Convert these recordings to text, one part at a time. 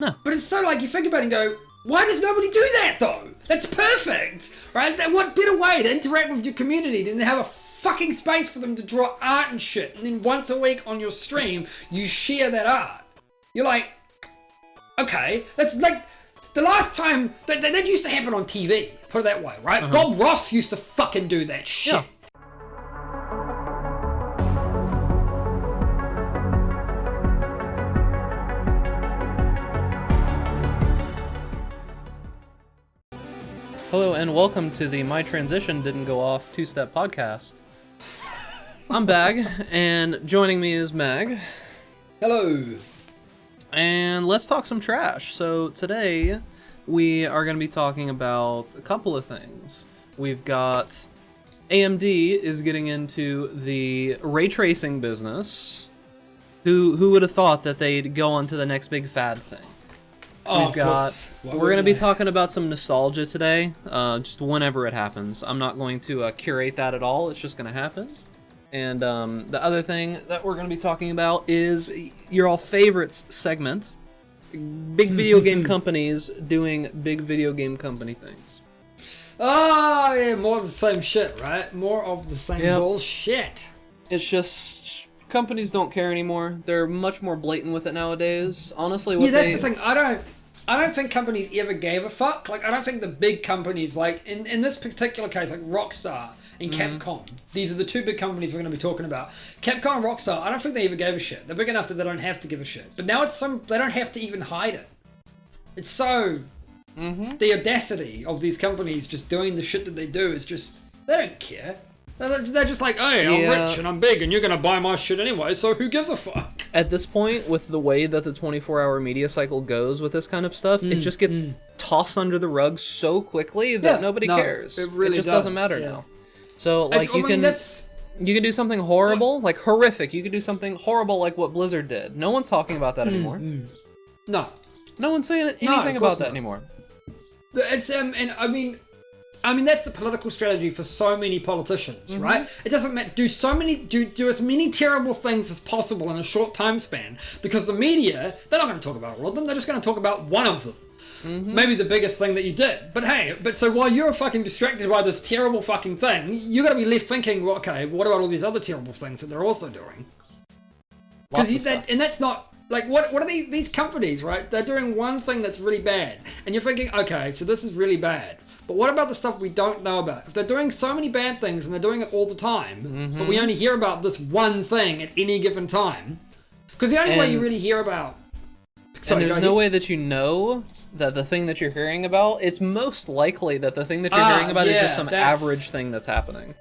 No. But it's so like, you think about it and go, why does nobody do that though? That's perfect, right? What better way to interact with your community than to have a fucking space for them to draw art and shit, and then once a week on your stream, you share that art. You're like, okay, that's like the last time that used to happen on TV, put it that way, right? Bob Ross used to fucking do that shit. Yeah. Hello and welcome to the My Transition Didn't Go Off two-step podcast. I'm Bag, and joining me is Mag. Hello. And let's talk some trash. So today we are going to be talking about a couple of things. We've got AMD is getting into the ray tracing business. Who would have thought that they'd go on to the next big fad thing? We're going to be talking about some nostalgia today, just whenever it happens. I'm not going to curate that at all. It's just going to happen. And the other thing that we're going to be talking about is your all favorites segment, big video game companies doing big video game company things. Oh, yeah, more of the same shit, right? More of the same bullshit. It's just companies don't care anymore. They're much more blatant with it nowadays. Honestly, that's the thing. I don't think companies ever gave a fuck. Like, I don't think the big companies, like, in this particular case, like Rockstar and Capcom, these are the two big companies we're going to be talking about. Capcom and Rockstar, I don't think they ever gave a shit. They're big enough that they don't have to give a shit. But now they don't have to even hide it. It's so... The audacity of these companies just doing the shit that they do is just... They don't care. They're just like, hey, I'm rich and I'm big and you're going to buy my shit anyway, so who gives a fuck? At this point, with the way that the 24-hour media cycle goes with this kind of stuff, it just gets tossed under the rug so quickly that nobody cares. It really just doesn't matter now. So, like, you can do something horrible, like horrific. You can do something horrible like what Blizzard did. No one's talking about that anymore. No. No one's saying anything about that anymore. It's, and I mean, that's the political strategy for so many politicians, right? It doesn't matter. Do as many terrible things as possible in a short time span, because the media, they're not going to talk about all of them. They're just going to talk about one of them. Maybe the biggest thing that you did. But hey, so while you're fucking distracted by this terrible fucking thing, you're going to be left thinking, well, okay, what about all these other terrible things that they're also doing? And that's not... Like, what are these companies, right? They're doing one thing that's really bad. And you're thinking, okay, so this is really bad. But what about the stuff we don't know about? If they're doing so many bad things and they're doing it all the time, but we only hear about this one thing at any given time, because the only way you really hear about... and there's no way that you know that the thing that you're hearing about, it's most likely that the thing that you're hearing about is just some average thing that's happening.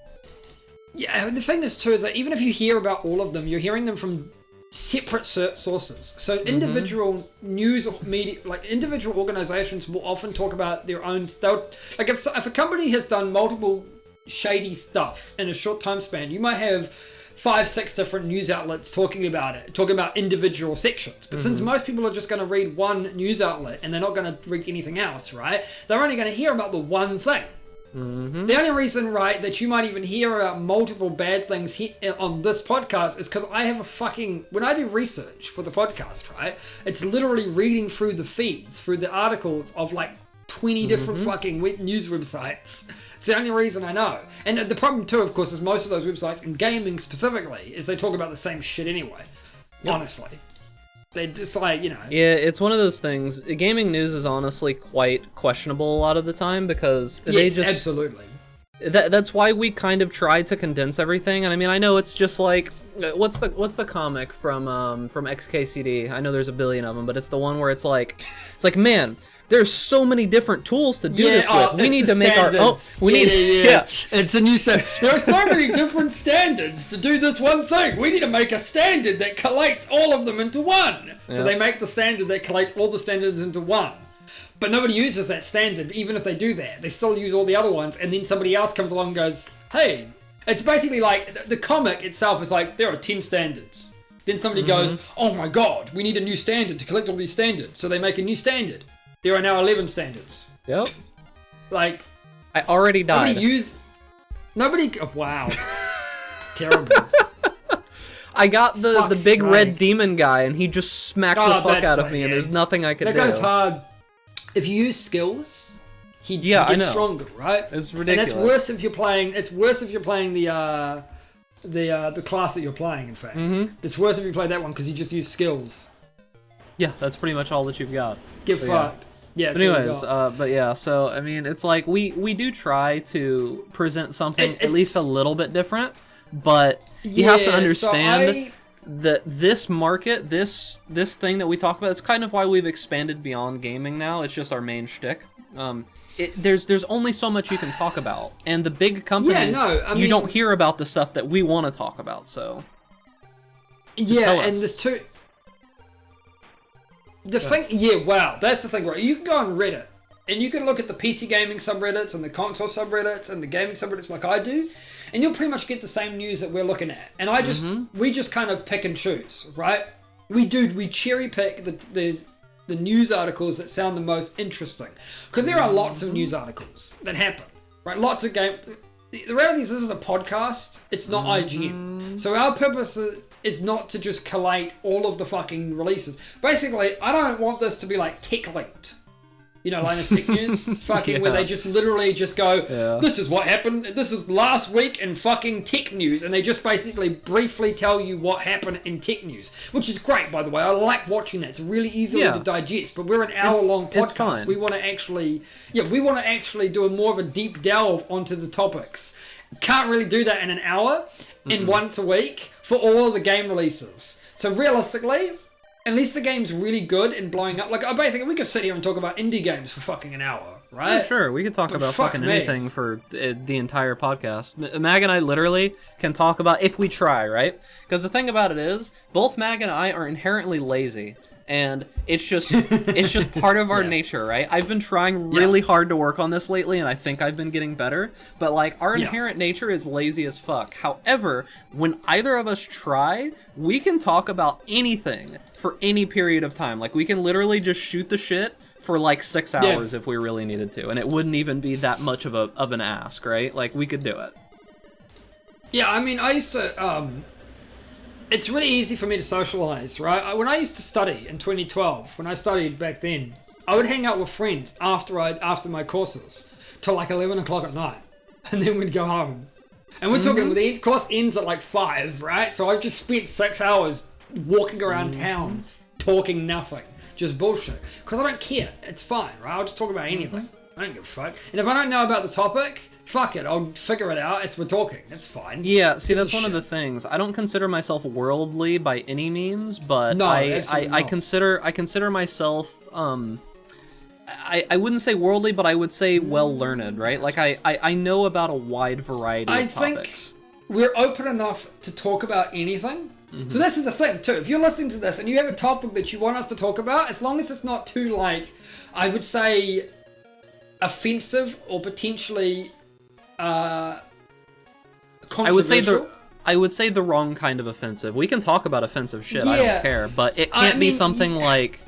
Yeah, the thing is too is that even if you hear about all of them, you're hearing them from separate sources. So individual news media, like individual organizations, will often talk about their own. Like if a company has done multiple shady stuff in a short time span, you might have 5-6 different news outlets talking about it, talking about individual sections. But since most people are just going to read one news outlet and they're not going to read anything else, right? They're only going to hear about the one thing. The only reason, right, that you might even hear about multiple bad things on this podcast is because I have when I do research for the podcast, right, it's literally reading through the feeds, through the articles of like 20 different fucking news websites. It's the only reason I know. And the problem too, of course, is most of those websites, in gaming specifically, is they talk about the same shit anyway, honestly. They just like, you know. Yeah, it's one of those things. Gaming news is honestly quite questionable a lot of the time because they just... absolutely. That's why we kind of try to condense everything. And I mean, I know it's just like... What's the comic from XKCD? I know there's a billion of them, but it's the one where it's like, man... There's so many different tools to do this with. We need to make our own. It's a new set. There are so many different standards to do this one thing. We need to make a standard that collates all of them into one. So they make the standard that collates all the standards into one. But nobody uses that standard, even if they do that. They still use all the other ones, and then somebody else comes along and goes, hey. It's basically like, the comic itself is like, there are 10 standards. Then somebody goes, oh my god, we need a new standard to collect all these standards. So they make a new standard. There are now 11 standards. Yep. Like... I already died. Nobody... Oh, wow. Terrible. I got the Fuck's big red sake. demon guy, and he just smacked the fuck out of me, and there's nothing I could do. That guy's hard. If you use skills, he I gets know. stronger, right? It's ridiculous. And that's worse if you're playing. It's worse if you're playing the class that you're playing. In fact, it's worse if you play that one because you just use skills. Yeah, that's pretty much all that you've got. Get But fucked. Yeah. But anyways, but yeah, so I mean, it's like we do try to present something at least a little bit different, but you have to understand that this market, this thing that we talk about, it's kind of why we've expanded beyond gaming now. It's just our main shtick. There's only so much you can talk about, and the big companies, you don't hear about the stuff that we want to talk about. So and the two. The thing, wow, that's the thing, right? You can go on Reddit, and you can look at the PC gaming subreddits, and the console subreddits, and the gaming subreddits like I do, and you'll pretty much get the same news that we're looking at. And we just kind of pick and choose, right? We cherry pick the news articles that sound the most interesting. Because there are lots of news articles that happen, right? Lots of game... The reality is this is a podcast, it's not IGN. So our purpose is not to just collate all of the fucking releases. Basically, I don't want this to be like tech linked. You know, Linus Tech News? Fucking where they just literally just go, this is what happened, this is last week in fucking tech news, and they just basically briefly tell you what happened in tech news. Which is great, by the way. I like watching that. It's really easy to digest, but we're an hour-long podcast. It's fine. We want to actually do a more of a deep delve onto the topics. Can't really do that in an hour, in once a week, for all of the game releases. So realistically, unless the game's really good and blowing up, like basically we could sit here and talk about indie games for fucking an hour, right? Yeah, sure, we could talk about fucking anything for the entire podcast. Mag and I literally can talk about, if we try, right? Because the thing about it is, both Mag and I are inherently lazy. And it's just part of our nature, right? I've been trying really hard to work on this lately, and I think I've been getting better. But like, our inherent nature is lazy as fuck. However, when either of us try, we can talk about anything for any period of time. Like, we can literally just shoot the shit for like 6 hours if we really needed to, and it wouldn't even be that much of an ask, right? Like, we could do it. Yeah, I mean, I used to. It's really easy for me to socialize, right? When I used to study in 2012, when I studied back then, I would hang out with friends after my courses till like 11 o'clock at night, and then we'd go home. And we're talking, the course ends at like 5, right? So I've just spent 6 hours walking around town, talking nothing, just bullshit. Because I don't care. It's fine, right? I'll just talk about anything. I don't give a fuck. And if I don't know about the topic, fuck it, I'll figure it out as we're talking. That's fine. Yeah, see, that's one of the things. I don't consider myself worldly by any means, but I consider myself I wouldn't say worldly, but I would say well learned, right? Like I know about a wide variety of topics. I think we're open enough to talk about anything. So this is the thing too. If you're listening to this and you have a topic that you want us to talk about, as long as it's not too, like, I would say, offensive or potentially controversial. I would say the wrong kind of offensive. We can talk about offensive shit. I don't care, but it can't be something like.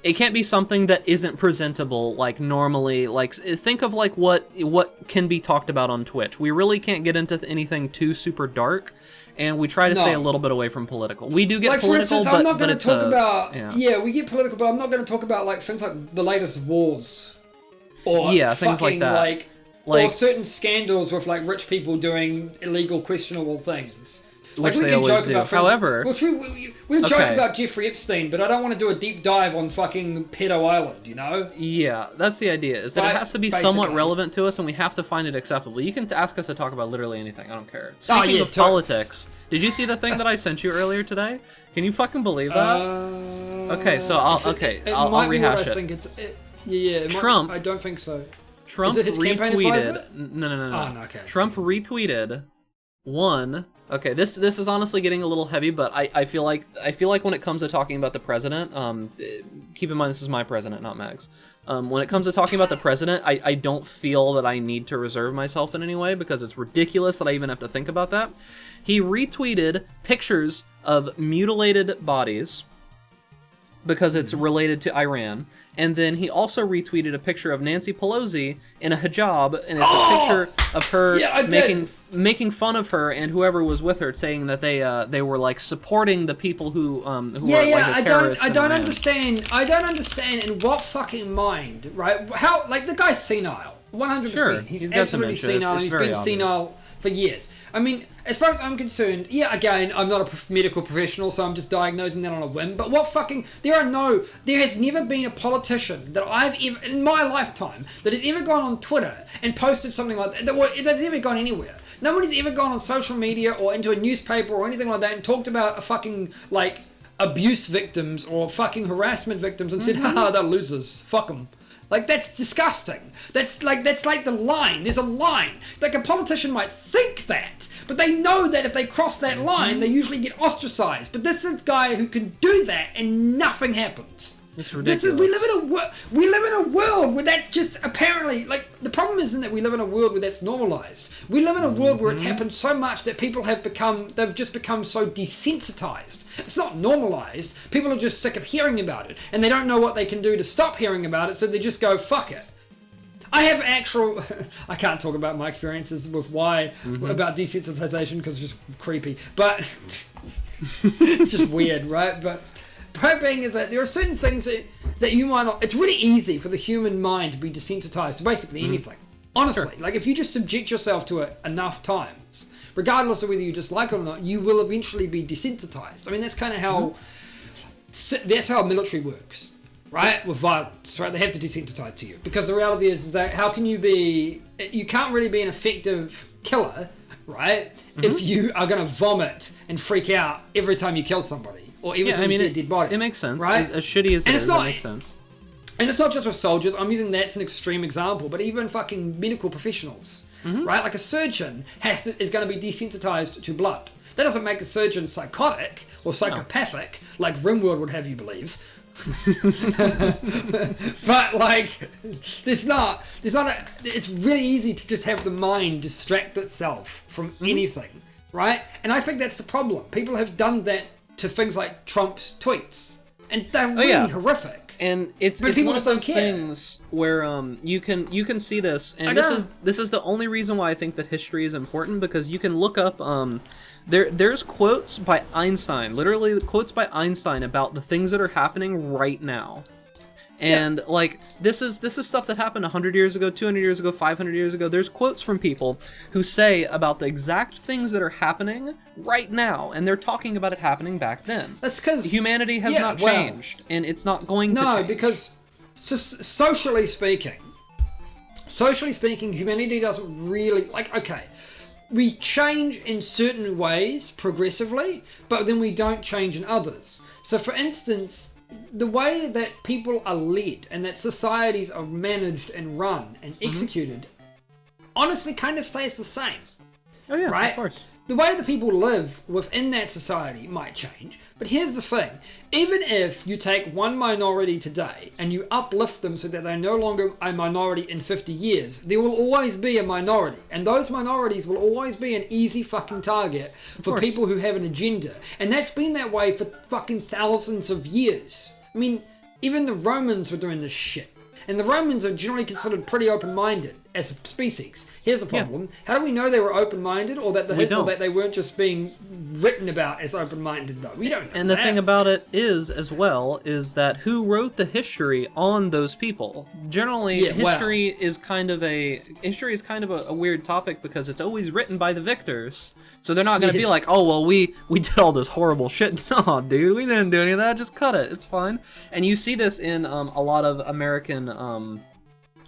It can't be something that isn't presentable like normally. Like, think of like what can be talked about on Twitch. We really can't get into anything too super dark, and we try to stay a little bit away from political. We do get like, political, for instance, but I'm not going to talk about. Yeah, we get political, but I'm not going to talk about like things like the latest wars. Or things like that. Like, or certain scandals with like rich people doing illegal, questionable things. Which like, they always do. However, we'll joke about Jeffrey Epstein, but I don't want to do a deep dive on fucking Pedo Island, you know? Yeah, that's the idea, is that it has to be somewhat relevant to us, and we have to find it acceptable. You can ask us to talk about literally anything, I don't care. Speaking of politics, did you see the thing that I sent you earlier today? Can you fucking believe that? Okay, so I'll rehash it. Trump. I don't think so. Trump retweeted. No. Oh, no, okay. Trump retweeted one. Okay, this is honestly getting a little heavy, but I feel like when it comes to talking about the president, keep in mind this is my president, not Mag's. When it comes to talking about the president, I don't feel that I need to reserve myself in any way, because it's ridiculous that I even have to think about that. He retweeted pictures of mutilated bodies because it's related to Iran. And then he also retweeted a picture of Nancy Pelosi in a hijab, and it's a picture of her making fun of her and whoever was with her, saying that they were like supporting the people who were like the terrorists. I don't understand. I don't understand in what fucking mind, right? How, like, the guy's senile, 100%. Sure, he's absolutely senile. He's been senile for years. I mean, as far as I'm concerned, again, I'm not a medical professional, so I'm just diagnosing that on a whim. But there has never been a politician that I've ever, in my lifetime, that has ever gone on Twitter and posted something like that, that's ever gone anywhere. Nobody's ever gone on social media or into a newspaper or anything like that and talked about a fucking, like, abuse victims or fucking harassment victims and said, haha, they're losers, fuck them. Like, that's disgusting. That's like the line. There's a line. Like, a politician might think that, but they know that if they cross that line, they usually get ostracized. But this is a guy who can do that and nothing happens. It's ridiculous. We live in a world where that's just apparently, like, the problem isn't that we live in a world where that's normalized. We live in a world where it's happened so much that people they've just become so desensitized. It's not normalized. People are just sick of hearing about it, and they don't know what they can do to stop hearing about it, so they just go, fuck it. I have I can't talk about my experiences with about desensitization because it's just creepy, but it's just weird, right? But point being is that there are certain things that you might not, it's really easy for the human mind to be desensitized to basically anything. Honestly, like, if you just subject yourself to it enough times, regardless of whether you dislike it or not, you will eventually be desensitized. I mean, that's kind of how, that's how military works, right? With violence, right? They have to desensitize to you. Because the reality is that how can you can't really be an effective killer, right? If you are going to vomit and freak out every time you kill somebody. Or every time you see a dead body. It makes sense. Right? As shitty as it is, it makes sense. And it's not just with soldiers. I'm using that as an extreme example. But even fucking medical professionals, right? Like, a surgeon is going to be desensitized to blood. That doesn't make a surgeon psychotic or psychopathic, like Rimworld would have you believe. But, like, it's really easy to just have the mind distract itself from anything, right? And I think that's the problem. People have done that to things like Trump's tweets, and they're really horrific. And it's one of those things where you can see this, and this is the only reason why I think that history is important, because you can look up there's quotes by Einstein, literally quotes by Einstein about the things that are happening right now. And like, this is stuff that happened 100 years ago, 200 years ago, 500 years ago. There's quotes from people who say about the exact things that are happening right now, and they're talking about it happening back then. That's because humanity has not changed, and it's not going to change. No, because socially speaking, humanity doesn't really, like, okay, we change in certain ways progressively, but then we don't change in others. So, for instance, the way that people are led and that societies are managed and run and executed honestly kind of stays the same. Oh yeah, right? Of course. The way that people live within that society might change, but here's the thing. Even if you take one minority today and you uplift them so that they're no longer a minority in 50 years, there will always be a minority. And those minorities will always be an easy fucking target for people who have an agenda. And that's been that way for fucking thousands of years. I mean, even the Romans were doing this shit. And the Romans are generally considered pretty open-minded as a species. Here's the problem. How do we know they were open-minded, or that they weren't just being written about as open-minded, though? We don't know. And the thing about it is, as well, is that who wrote the history on those people? Generally, history is kind of a weird topic, because it's always written by the victors. So they're not going to be like, oh, well, we did all this horrible shit. No, dude, we didn't do any of that. Just cut it. It's fine. And you see this in a lot of American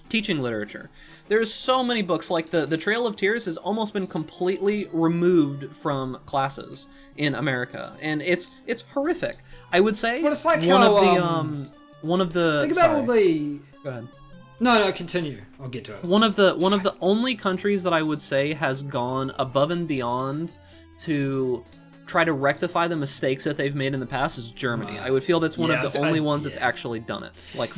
teaching literature. There's so many books, like the Trail of Tears has almost been completely removed from classes in America, and it's horrific. I would say. But it's like Think about all the. Go ahead. No, continue. I'll get to it. One of the only countries that I would say has gone above and beyond to try to rectify the mistakes that they've made in the past is Germany. I would feel that's one of the only ones that's actually done it. Like,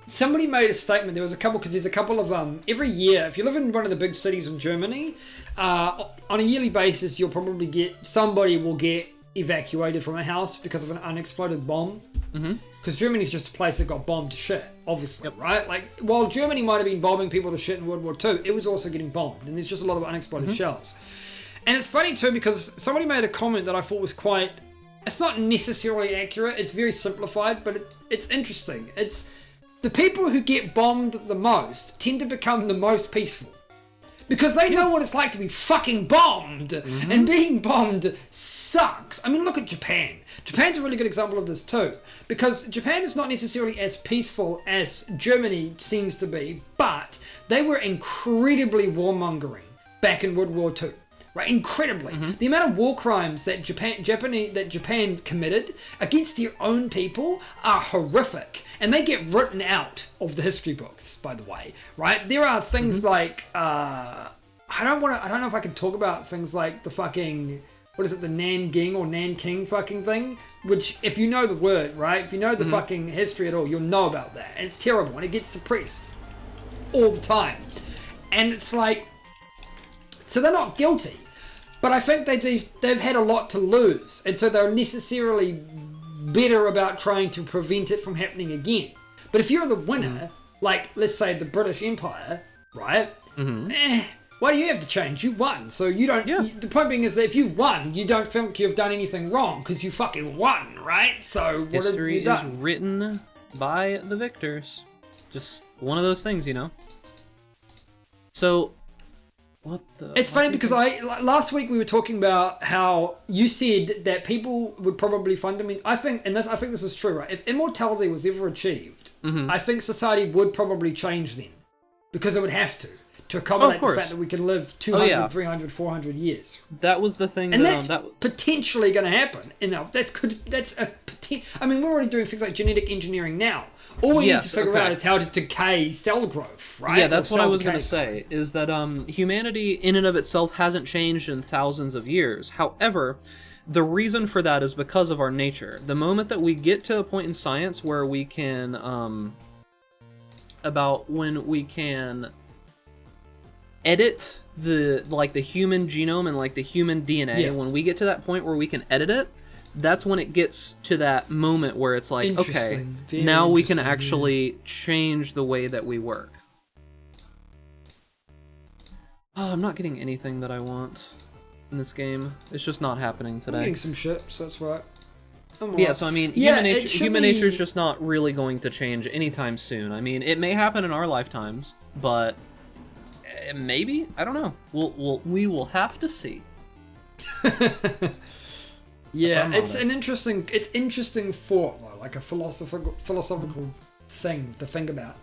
somebody made a statement. There was a couple, because there's a couple of every year, if you live in one of the big cities in Germany, on a yearly basis, you'll probably somebody will get evacuated from a house because of an unexploded bomb. Mm-hmm. Because Germany's just a place that got bombed to shit, obviously, Yep. right? Like, while Germany might have been bombing people to shit in World War II, it was also getting bombed, and there's just a lot of unexploded shells. And it's funny too, because somebody made a comment that I thought was quite... It's not necessarily accurate, it's very simplified, but it's interesting. It's the people who get bombed the most tend to become the most peaceful. Because they know what it's like to be fucking bombed. And being bombed sucks. I mean, look at Japan. Japan's a really good example of this too. Because Japan is not necessarily as peaceful as Germany seems to be, but they were incredibly warmongering back in World War II. Right, incredibly. The amount of war crimes that Japan committed against their own people are horrific, and they get written out of the history books. By the way, right? There are things like I don't know if I can talk about things like the fucking what is it, the Nanking or Nanking fucking thing. Which, if you know the word, right? If you know the fucking history at all, you'll know about that. And it's terrible, and it gets suppressed all the time. And it's like, so they're not guilty. But I think they've had a lot to lose, and so they're necessarily better about trying to prevent it from happening again. But if you're the winner, like, let's say the British Empire, right? Why do you have to change? You won, so you don't... The point being is that if you've won, you don't think you've done anything wrong, because you fucking won, right? So what have you done? History is written by the victors. Just one of those things, you know? So... It's funny because last week we were talking about how you said that people would probably fundamentally... I think this is true, right? If immortality was ever achieved, I think society would probably change then. Because it would have to accommodate the fact that we can live 200, 300, 400 years. That was the thing. And that's potentially going to happen. I mean, we're already doing things like genetic engineering now. All we need to figure out is how to decay cell growth, right? Yeah, that's what I was going to say, is that humanity in and of itself hasn't changed in thousands of years. However, the reason for that is because of our nature. The moment that we get to a point in science where we can, edit the human genome and like the human DNA, when we get to that point where we can edit it, that's when it gets to that moment where it's like, okay, now we can actually change the way that we work. Oh, I'm not getting anything that I want in this game. It's just not happening today. I'm getting some ships, that's right. Yeah, so I mean, human nature is just not really going to change anytime soon. I mean, it may happen in our lifetimes, but maybe? I don't know. We will have to see. Yeah, it's interesting thought, though, like a philosophical thing to think about.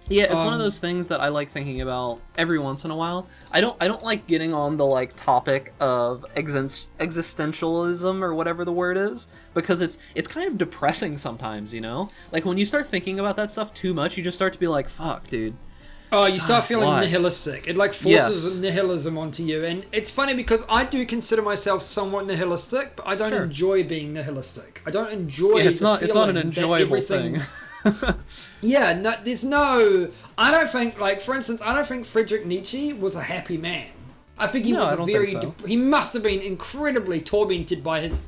Yeah, it's one of those things that I like thinking about every once in a while. I don't like getting on the like topic of existentialism or whatever the word is, because it's kind of depressing sometimes, you know? Like when you start thinking about that stuff too much, you just start to be like, fuck, dude. Oh, you start feeling nihilistic. It like forces nihilism onto you. And it's funny because I do consider myself somewhat nihilistic, but I don't enjoy being nihilistic. I don't enjoy it's not an enjoyable thing. Yeah, no, there's no... I don't think, like, for instance, I don't think Friedrich Nietzsche was a happy man. I think he was he must have been incredibly tormented by his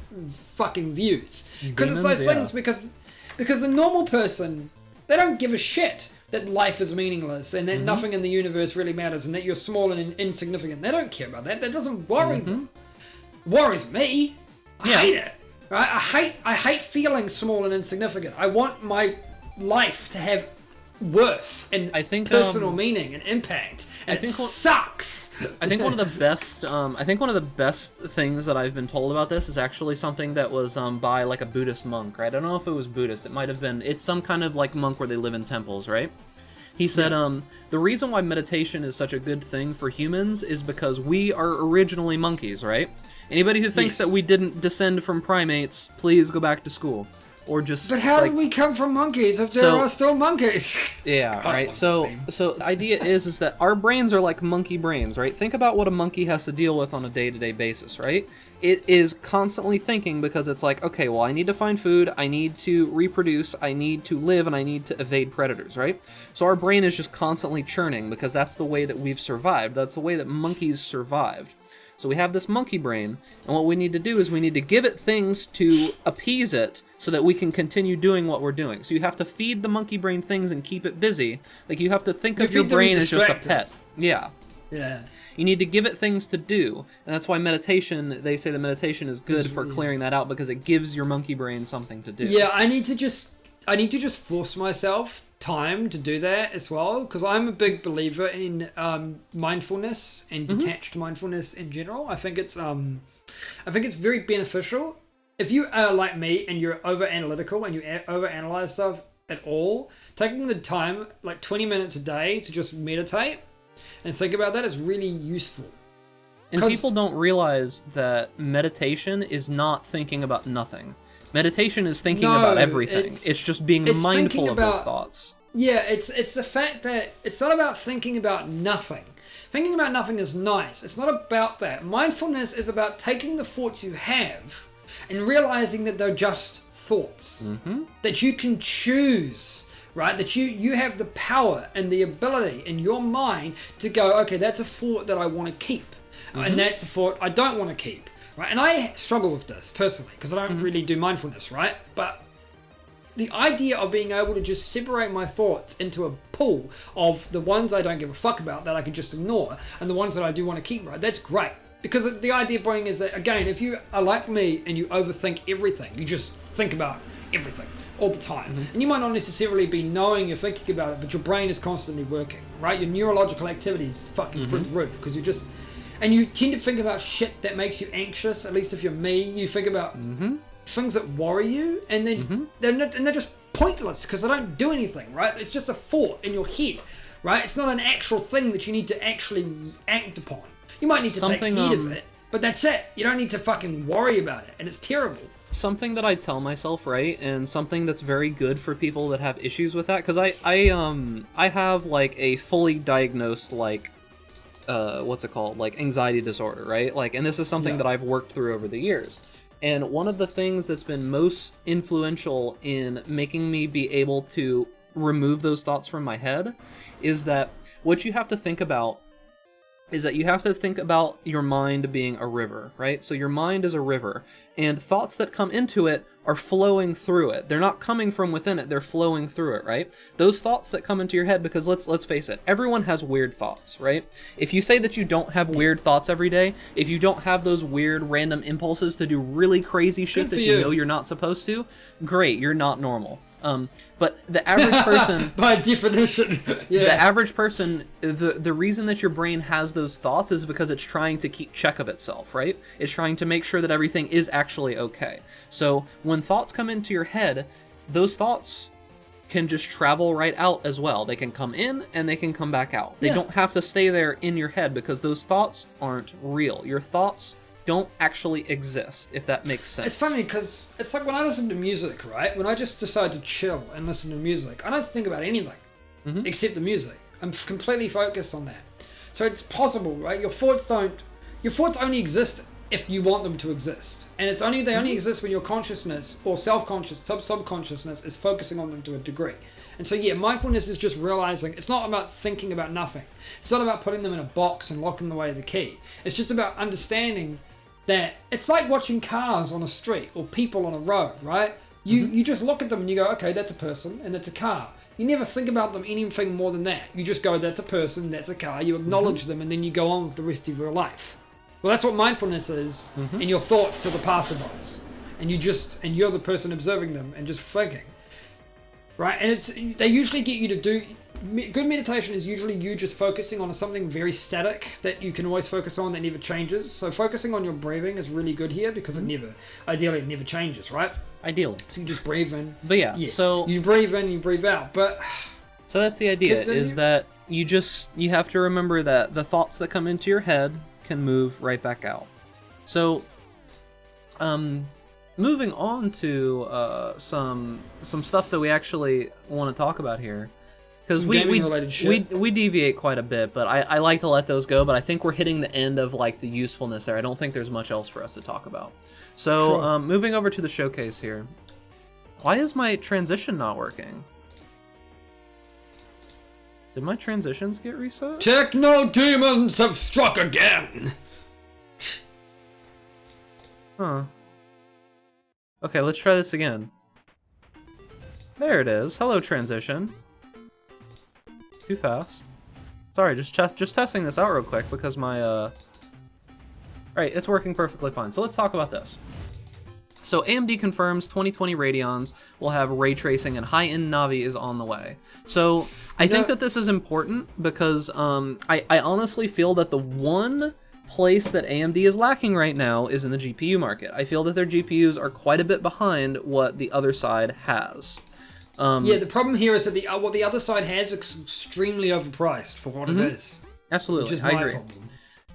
fucking views. Because it's those things, because the normal person, they don't give a shit that life is meaningless and that nothing in the universe really matters and that you're small and insignificant. They don't care about that. That doesn't worry them. Worries me. I hate it. Right? I hate feeling small and insignificant. I want my life to have worth and personal meaning and impact. And it sucks. I think one of the best things that I've been told about this is actually something that was by like a Buddhist monk, right? I don't know if it was Buddhist. It might have been. It's some kind of like monk where they live in temples, right? He said, the reason why meditation is such a good thing for humans is because we are originally monkeys, right? Anybody who thinks that we didn't descend from primates, please go back to school. Or just... But how did we come from monkeys if there are still monkeys? Yeah, right. So the idea is that our brains are like monkey brains, right? Think about what a monkey has to deal with on a day-to-day basis, right? It is constantly thinking because it's like, okay, well, I need to find food, I need to reproduce, I need to live, and I need to evade predators, right? So our brain is just constantly churning because that's the way that we've survived. That's the way that monkeys survived. So we have this monkey brain, and what we need to do is we need to give it things to appease it so that we can continue doing what we're doing. So you have to feed the monkey brain things and keep it busy. Like, you have to think of your brain as just a pet. Yeah. Yeah. You need to give it things to do, and that's why meditation, they say that meditation is good for clearing that out, because it gives your monkey brain something to do. Yeah, I need to just force myself time to do that as well, because I'm a big believer in mindfulness and detached mindfulness in general. I think it's very beneficial. If you are like me and you're over analytical and you over analyze stuff at all, taking the time, like 20 minutes a day, to just meditate and think about that is really useful. And people don't realize that meditation is not thinking about nothing. Meditation is thinking about everything. It's just being mindful of those thoughts. Yeah, it's the fact that it's not about thinking about nothing. Thinking about nothing is nice. It's not about that. Mindfulness is about taking the thoughts you have and realizing that they're just thoughts. That you can choose, right? That you have the power and the ability in your mind to go, okay, that's a thought that I want to keep. And that's a thought I don't want to keep. Right? And I struggle with this personally because I don't really do mindfulness, right? But the idea of being able to just separate my thoughts into a pool of the ones I don't give a fuck about that I can just ignore and the ones that I do want to keep, right? That's great. Because the idea being is that, again, if you are like me and you overthink everything, you just think about everything all the time. And you might not necessarily be knowing you're thinking about it, but your brain is constantly working, right? Your neurological activity is fucking through the roof because you just... And you tend to think about shit that makes you anxious, at least if you're me. You think about things that worry you, and then they're just pointless because they don't do anything, right? It's just a thought in your head, right? It's not an actual thing that you need to actually act upon. You might need to take heed of it, but that's it. You don't need to fucking worry about it, and it's terrible. Something that I tell myself, right, and something that's very good for people that have issues with that, because I have like a fully diagnosed like what's it called, like anxiety disorder, right? Like, and this is something that I've worked through over the years. And one of the things that's been most influential in making me be able to remove those thoughts from my head is that what you have to think about is that you have to think about your mind being a river, right? So your mind is a river, and thoughts that come into it are flowing through it. They're not coming from within it, they're flowing through it, right? Those thoughts that come into your head, because let's face it, everyone has weird thoughts, right? If you say that you don't have weird thoughts every day, if you don't have those weird random impulses to do really crazy shit that you know you're not supposed to, great, you're not normal. But the average person, by definition, the average person, the reason that your brain has those thoughts is because it's trying to keep check of itself, right? It's trying to make sure that everything is actually okay. So when thoughts come into your head, those thoughts can just travel right out as well. They can come in and they can come back out. They don't have to stay there in your head because those thoughts aren't real. Your thoughts don't actually exist, if that makes sense. It's funny because it's like when I listen to music, right? When I just decide to chill and listen to music, I don't think about anything except the music. I'm completely focused on that. So it's possible, right? Your thoughts only exist if you want them to exist. And they only exist when your consciousness or self-conscious, subconsciousness is focusing on them to a degree. And so mindfulness is just realizing it's not about thinking about nothing. It's not about putting them in a box and locking away the key. It's just about understanding that it's like watching cars on a street or people on a road, right? You just look at them and you go, okay, that's a person and that's a car. You never think about them anything more than that. You just go, that's a person, that's a car. You acknowledge them and then you go on with the rest of your life. Well, that's what mindfulness is, and your thoughts are the passerbys, and you're the person observing them and just thinking, right? And they usually get you to do. Good meditation is usually you just focusing on something very static that you can always focus on that never changes. So focusing on your breathing is really good here because ideally it never changes, right? Ideally. So you just breathe in. But so you breathe in, you breathe out. But so that's the idea, is that you have to remember that the thoughts that come into your head can move right back out. So moving on to some stuff that we actually want to talk about here. Because we deviate quite a bit, but I like to let those go, but I think we're hitting the end of like the usefulness there. I don't think there's much else for us to talk about. So moving over to the showcase here. Why is my transition not working? Did my transitions get reset? Techno demons have struck again! Huh. Okay, let's try this again. There it is. Hello, transition. Too fast. Sorry, just testing this out real quick because my Alright, it's working perfectly fine. So let's talk about this. So AMD confirms 2020 Radeons will have ray tracing and high-end Navi is on the way. So I think that this is important because I honestly feel that the one place that AMD is lacking right now is in the GPU market. I feel that their GPUs are quite a bit behind what the other side has. Yeah, the problem here is that what the other side has is extremely overpriced for what it is. Absolutely, Which is I my agree. problem.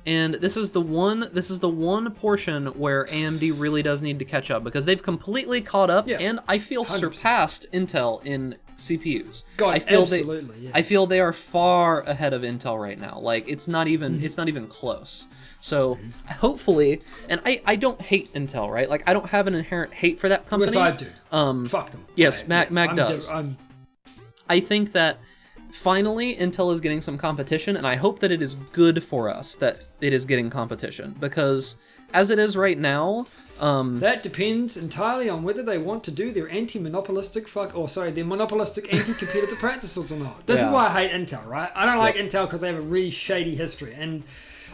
And this is the one portion where AMD really does need to catch up because they've completely caught up and I feel 100%. surpassed Intel in CPUs. God, I feel absolutely. I feel they are far ahead of Intel right now. Like it's not even close. So hopefully, and I don't hate Intel, right? Like I don't have an inherent hate for that company. Yes, I do. Fuck them. Yes, Mag does. I think that finally Intel is getting some competition, and I hope that it is good for us that it is getting competition because as it is right now, that depends entirely on whether they want to do their anti-monopolistic their monopolistic anti-competitive practices or not. This is why I hate Intel, right? I don't like Intel because they have a really shady history, and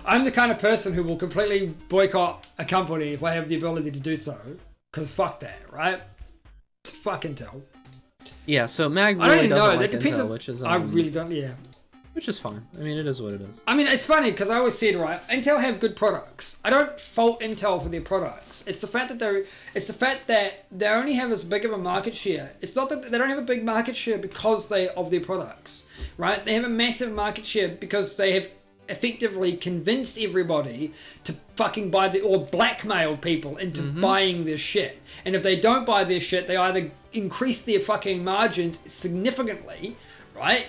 I'm the kind of person who will completely boycott a company if I have the ability to do so, because fuck that, right? Fuck Intel. Yeah, so Mag I don't really even doesn't know. like That depends Intel, on, which is I really don't. Yeah. which is fine. I mean, it is what it is. I mean, it's funny because I always said, right, Intel have good products. I don't fault Intel for their products. It's the fact that they only have as big of a market share. It's not that they don't have a big market share because of their products, right? They have a massive market share because they have effectively convinced everybody to fucking buy or blackmail people into buying their shit. And if they don't buy their shit, they either increase their fucking margins significantly, right?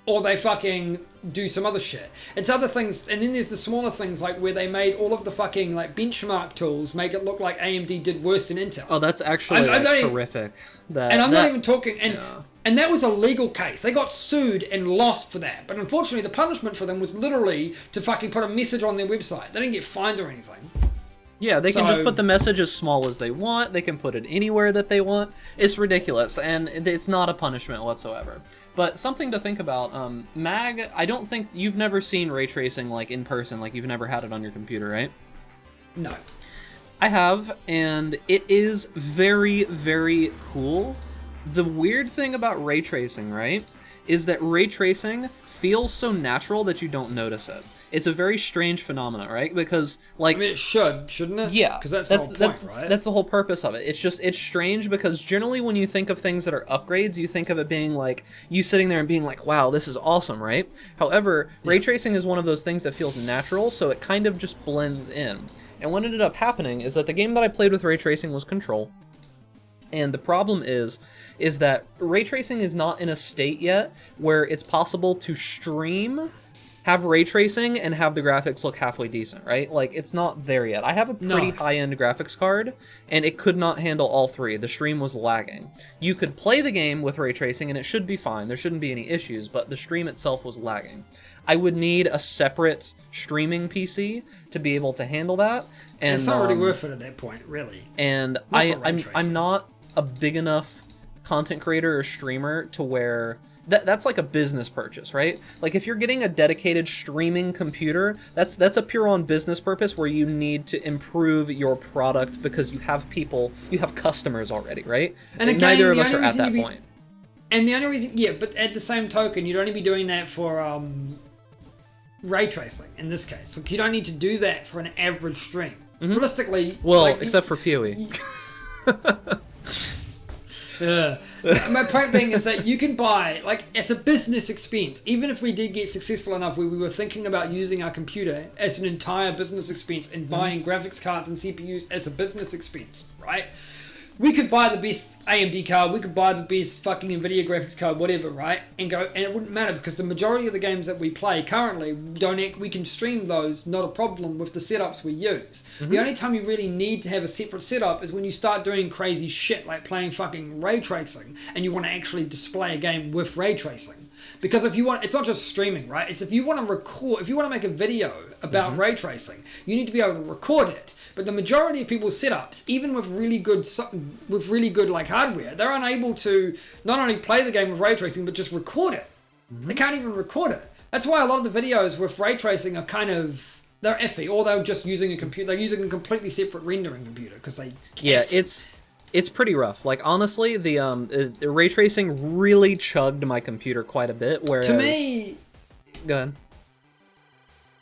Or they fucking do some other shit. It's other things, and then there's the smaller things like where they made all of the fucking like benchmark tools make it look like AMD did worse than Intel. Oh, that's actually horrific. Not even talking, and that was a legal case. They got sued and lost for that. But unfortunately, the punishment for them was literally to fucking put a message on their website. They didn't get fined or anything. Yeah, they can just put the message as small as they want. They can put it anywhere that they want. It's ridiculous, and it's not a punishment whatsoever. But something to think about, Mag, I don't think you've never seen ray tracing like in person, like you've never had it on your computer, right? No. I have, and it is very, very cool. The weird thing about ray tracing, right, is that ray tracing feels so natural that you don't notice it. It's a very strange phenomenon, right? Because, like... I mean, it shouldn't it? Yeah. Because that's the whole point, right? That's the whole purpose of it. It's strange because generally when you think of things that are upgrades, you think of it being like, you sitting there and being like, wow, this is awesome, right? However, ray tracing is one of those things that feels natural, so it kind of just blends in. And what ended up happening is that the game that I played with ray tracing was Control. And the problem is that ray tracing is not in a state yet where it's possible to stream, have ray tracing, and have the graphics look halfway decent, right? Like, it's not there yet. I have a pretty high-end graphics card, and it could not handle all three. The stream was lagging. You could play the game with ray tracing, and it should be fine. There shouldn't be any issues, but the stream itself was lagging. I would need a separate streaming PC to be able to handle that. And it's not really worth it at that point, really. And I'm not a big enough content creator or streamer to where that's like a business purchase, right? Like if you're getting a dedicated streaming computer, that's a pure on business purpose where you need to improve your product because you have customers already, right? And again, neither of us are at that point. And the only reason, but at the same token, you'd only be doing that for ray tracing in this case. Like, you don't need to do that for an average stream. Realistically, well, like, except for PoE. My point being is that you can buy, like, as a business expense, even if we did get successful enough where we were thinking about using our computer as an entire business expense and buying graphics cards and CPUs as a business expense, right? We could buy the best AMD card, we could buy the best fucking NVIDIA graphics card, whatever, right? And it wouldn't matter because the majority of the games that we play currently, we can stream those, not a problem with the setups we use. The only time you really need to have a separate setup is when you start doing crazy shit like playing fucking ray tracing and you want to actually display a game with ray tracing. Because if you want, it's not just streaming, right? It's if you want to record, if you want to make a video about ray tracing. You need to be able to record it. But the majority of people's setups, even with really good like hardware, they're unable to not only play the game with ray tracing, but just record it. They can't even record it. That's why a lot of the videos with ray tracing are kind of, they're iffy, or they're just using a computer. They're using a completely separate rendering computer because they can't. Yeah, it's pretty rough. Like, honestly, the ray tracing really chugged my computer quite a bit. Whereas, to me, go ahead.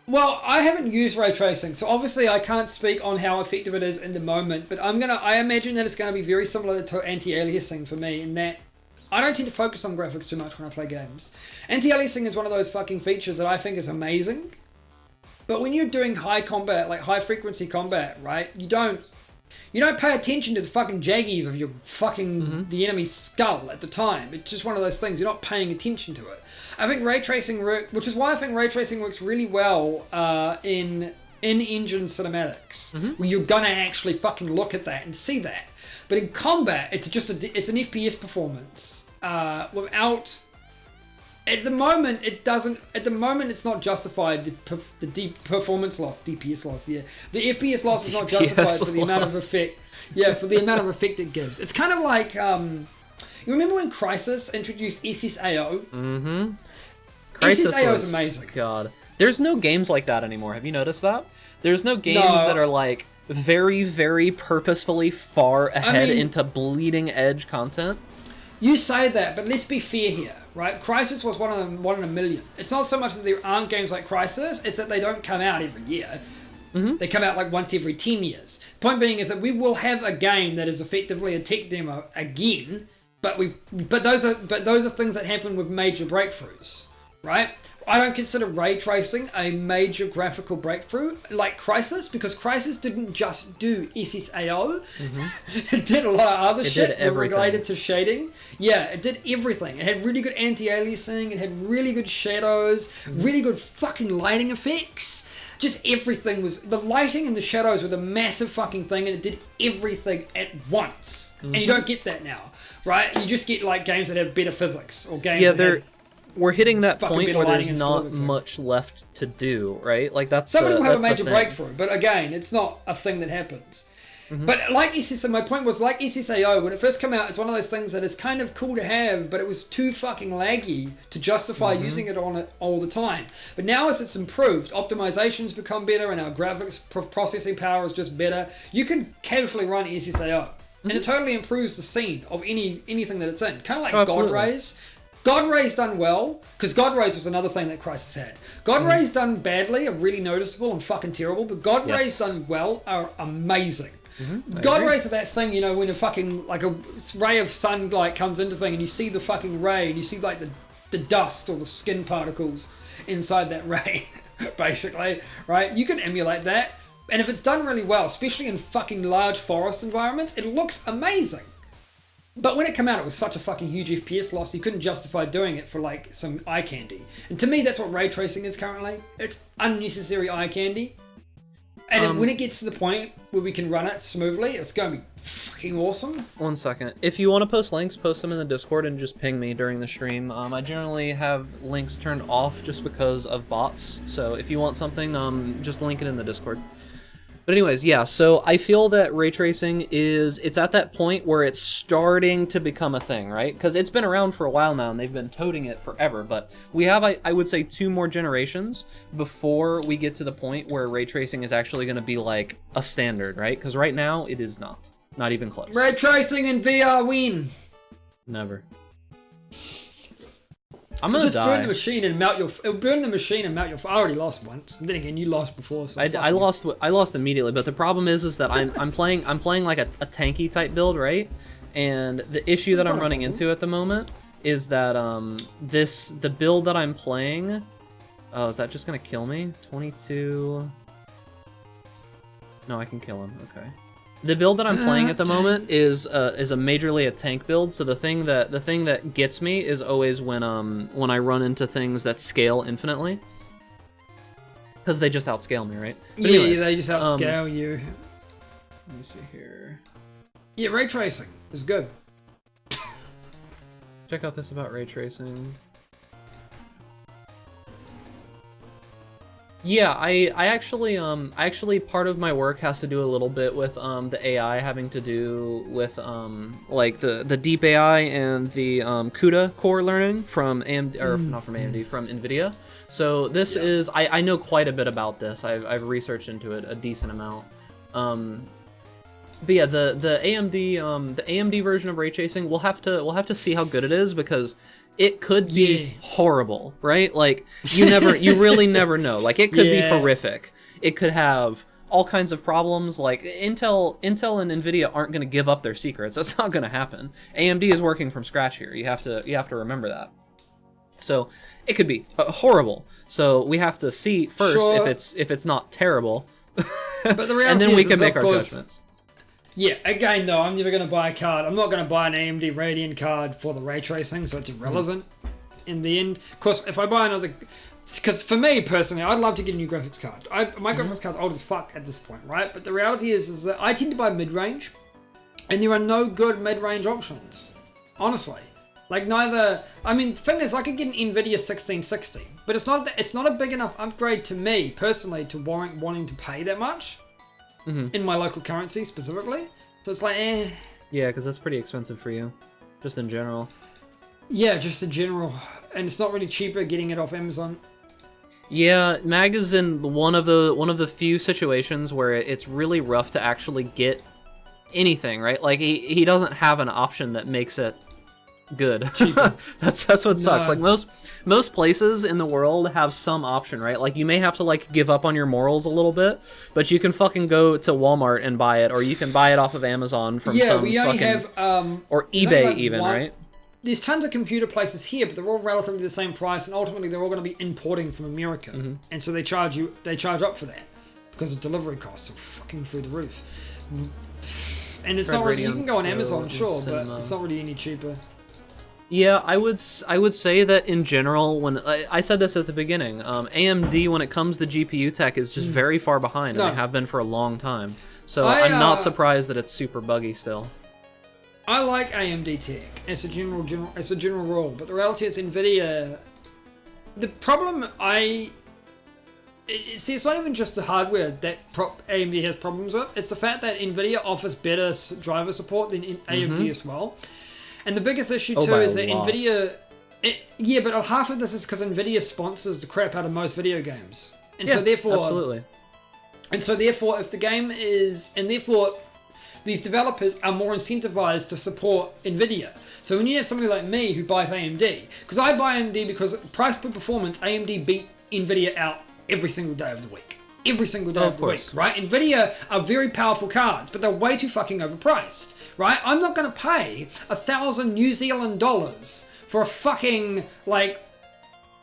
Well, I haven't used ray tracing, so obviously I can't speak on how effective it is in the moment. But I imagine that it's gonna be very similar to anti-aliasing for me in that I don't tend to focus on graphics too much when I play games. Anti-aliasing is one of those fucking features that I think is amazing. But when you're doing high combat, like high frequency combat, right? You don't pay attention to the fucking jaggies of your fucking the enemy's skull at the time. It's just one of those things. You're not paying attention to it. I think ray tracing which is why I think ray tracing works really well in engine cinematics, where you're gonna actually fucking look at that and see that. But in combat, it's just it's an FPS performance without. At the moment, it doesn't. At the moment, it's not justified. The deep performance loss, DPS loss. Yeah, the FPS loss is not justified for the amount of effect. Yeah, for the amount of effect it gives. It's kind of like you remember when Crysis introduced SSAO? Mm-hmm. Crysis SSAO was is amazing. God, there's no games like that anymore. Have you noticed that? There's no games that are like very, very purposefully far ahead into bleeding edge content. You say that, but let's be fair here, right? Crysis was one in a million. It's not so much that there aren't games like Crysis, it's that they don't come out every year. They come out like once every 10 years. Point being is that we will have a game that is effectively a tech demo again, but those are things that happen with major breakthroughs, right? I don't consider ray tracing a major graphical breakthrough like Crysis, because Crysis didn't just do SSAO. It did a lot of other shit related to shading. Yeah, it did everything. It had really good anti-aliasing. It had really good shadows, really good fucking lighting effects. Just everything was... The lighting and the shadows were the massive fucking thing, and it did everything at once. And you don't get that now, right? You just get like games that have better physics, or games we're hitting that point where there's not much left to do, right? Like somebody will have a major breakthrough, but again, it's not a thing that happens. But like SSAO, my point was like SSAO, when it first came out, it's one of those things that is kind of cool to have, but it was too fucking laggy to justify using it on it all the time. But now as it's improved, optimization's become better, and our graphics processing power is just better. You can casually run SSAO, and it totally improves the scene of anything that it's in. Kind of like God Rays. God Ray's done well, because God Rays was another thing that Crysis had. God Ray's done badly, are really noticeable and fucking terrible, but God Ray's done well are amazing. God Rays are that thing, you know, when a fucking, like a ray of sunlight comes into thing and you see the fucking ray and you see like the dust or the skin particles inside that ray, basically, right? You can emulate that, and if it's done really well, especially in fucking large forest environments, it looks amazing. But when it came out, it was such a fucking huge FPS loss, you couldn't justify doing it for like some eye candy. And to me, that's what ray tracing is currently. It's unnecessary eye candy. And when it gets to the point where we can run it smoothly, it's going to be fucking awesome. 1 second. If you want to post links, post them in the Discord and just ping me during the stream. I generally have links turned off just because of bots. So if you want something, just link it in the Discord. But anyways, yeah, so I feel that ray tracing it's at that point where it's starting to become a thing, right? Because it's been around for a while now, and they've been toting it forever, but we have, I would say, 2 more generations before we get to the point where ray tracing is actually going to be, like, a standard, right? Because right now, it is not. Not even close. Ray tracing in VR win. Never. I'm gonna die. Burn the machine and melt your. It'll burn the machine and melt your. I already lost once. And then again, you lost before. So I lost immediately. But the problem is that I'm playing like a tanky type build, right? And the issue that I'm running into at the moment is that the build that I'm playing. Oh, is that just gonna kill me? 22. No, I can kill him. Okay. The build that I'm playing at the moment is a majorly a tank build. So the thing that gets me is always when I run into things that scale infinitely, because they just outscale me, right? But anyways, they just outscale you. Let me see here. Yeah, ray tracing is good. Check out this about ray tracing. Yeah, I actually part of my work has to do a little bit with the AI having to do with like the deep AI and the CUDA core learning from AMD, or not from AMD, from NVIDIA. So this is I know quite a bit about this. I've researched into it a decent amount. But yeah, the AMD version of ray tracing, we'll have to see how good it is, because it could be horrible, right? Like you really never know. Like it could be horrific. It could have all kinds of problems. Like Intel and NVIDIA aren't going to give up their secrets. That's not going to happen. AMD is working from scratch here. You have to remember that. So it could be horrible. So we have to see first if it's not terrible, but the reality and then we can make our judgments. Yeah, again though, I'm never going to buy a card. I'm not going to buy an AMD Radeon card for the ray tracing, so it's irrelevant in the end. Of course, if I buy another... Because for me, personally, I'd love to get a new graphics card. My graphics card's old as fuck at this point, right? But the reality is that I tend to buy mid-range, and there are no good mid-range options. Honestly. Like neither... I mean, the thing is, I could get an NVIDIA 1660, but it's not a big enough upgrade to me, personally, to warrant wanting to pay that much. In my local currency specifically, so it's like yeah, because that's pretty expensive for you, just in general. Yeah, just in general, and it's not really cheaper getting it off Amazon. Yeah, Mag is in one of the few situations where it's really rough to actually get anything, right? Like he doesn't have an option that makes it good. that's what sucks. Like most places in the world have some option, right? Like you may have to like give up on your morals a little bit, but you can fucking go to Walmart and buy it, or you can buy it off of Amazon from some we only fucking have or eBay even, right? There's tons of computer places here, but they're all relatively the same price, and ultimately they're all going to be importing from America, and so they charge up for that because the delivery costs are fucking through the roof. And it's not really, you can go on Amazon, sure, but it's not really any cheaper. Yeah, I would say that in general, when I said this at the beginning, AMD when it comes to GPU tech is just very far behind, and they have been for a long time. So I'm not surprised that it's super buggy still. I like AMD tech as a general rule, but the reality is NVIDIA. The problem see, it's not even just the hardware that AMD has problems with. It's the fact that NVIDIA offers better driver support than AMD as well. And the biggest issue too is that NVIDIA... but half of this is because NVIDIA sponsors the crap out of most video games. And so therefore... Absolutely. And so therefore, if the game is... And therefore, these developers are more incentivized to support NVIDIA. So when you have somebody like me who buys AMD... Because I buy AMD because price per performance, AMD beat NVIDIA out every single day of the week. Every single day of the week, right? NVIDIA are very powerful cards, but they're way too fucking overpriced. Right? I'm not going to pay 1,000 New Zealand dollars for a fucking, like,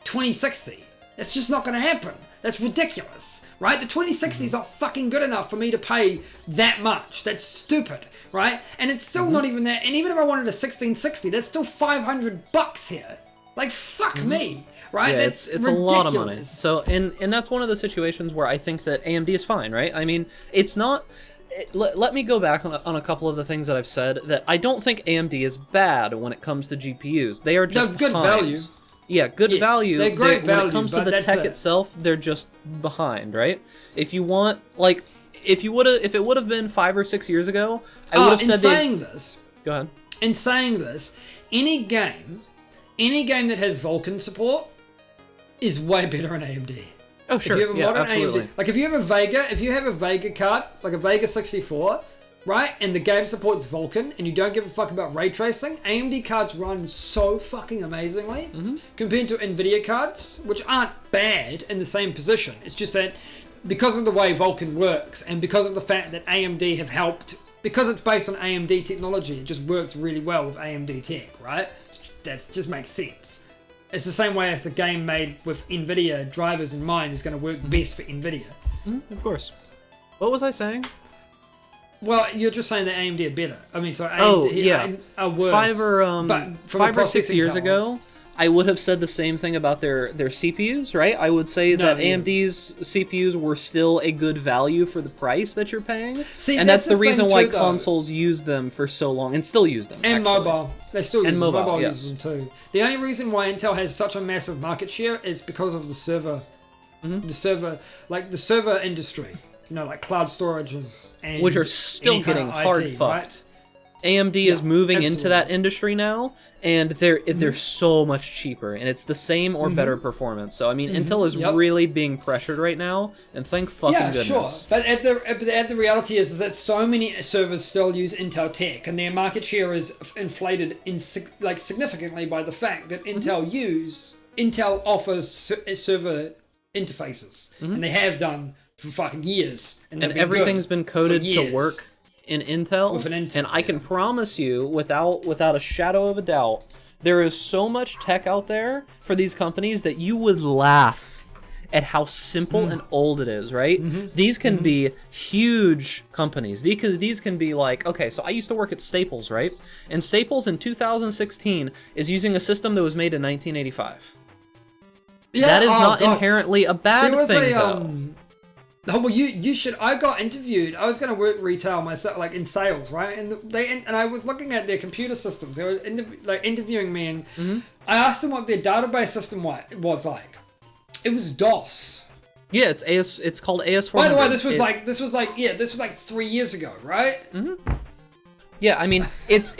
2060. That's just not going to happen. That's ridiculous. Right? The 2060 is not fucking good enough for me to pay that much. That's stupid. Right? And it's still not even that. And even if I wanted a 1660, that's still $500 here. Like, fuck me. Right? Yeah, that's it's a lot of money. So, and that's one of the situations where I think that AMD is fine, right? I mean, it's not... Let me go back on a couple of the things that I've said, that I don't think AMD is bad when it comes to GPUs. They are just good value. Yeah, good value. They're great value. When it comes to the tech itself, they're just behind, right? If you want, like, if it would have been 5 or 6 years ago, I would have said. Go ahead. In saying this, any game that has Vulkan support is way better in AMD. Oh sure, if you have a modern absolutely. AMD, like if you have a Vega card, like a Vega 64, right, and the game supports Vulkan, and you don't give a fuck about ray tracing, AMD cards run so fucking amazingly compared to NVIDIA cards, which aren't bad in the same position. It's just that because of the way Vulkan works, and because of the fact that AMD have helped, because it's based on AMD technology, it just works really well with AMD tech, right? That just makes sense. It's the same way as the game made with NVIDIA drivers in mind is going to work best for NVIDIA. Of course. What was I saying? Well, you're just saying that AMD are better. I mean, so AMD are worse. 5 or 6 years ago, I would have said the same thing about their CPUs, right? I would say that AMD's CPUs were still a good value for the price that you're paying. See, and that's the reason why consoles use them for so long, and still use them. And actually. Mobile. They still use them. Mobile yes. uses them too. The only reason why Intel has such a massive market share is because of the server The server industry, like cloud storages, and which are still getting hard fucked. Right? AMD is moving into that industry now, and they're so much cheaper, and it's the same or better performance. So I mean, Intel is really being pressured right now, and thank fucking goodness. Sure. But the reality is that so many servers still use Intel tech, and their market share is inflated significantly by the fact that Intel offers server interfaces, and they have done for fucking years, and everything's been coded to work in Intel, and I can promise you, without a shadow of a doubt, there is so much tech out there for these companies that you would laugh at how simple and old it is, right? These can be huge companies. These can be like, okay, so I used to work at Staples, right? And Staples in 2016 is using a system that was made in 1985. Yeah, that is not inherently a bad thing, though. Oh, well, you should. I got interviewed. I was going to work retail myself, like in sales, right? And I was looking at their computer systems. They were interviewing me, and I asked them what their database system was like. It was DOS. Yeah, it's called AS400. By the way, this was like 3 years ago, right? Yeah, I mean, it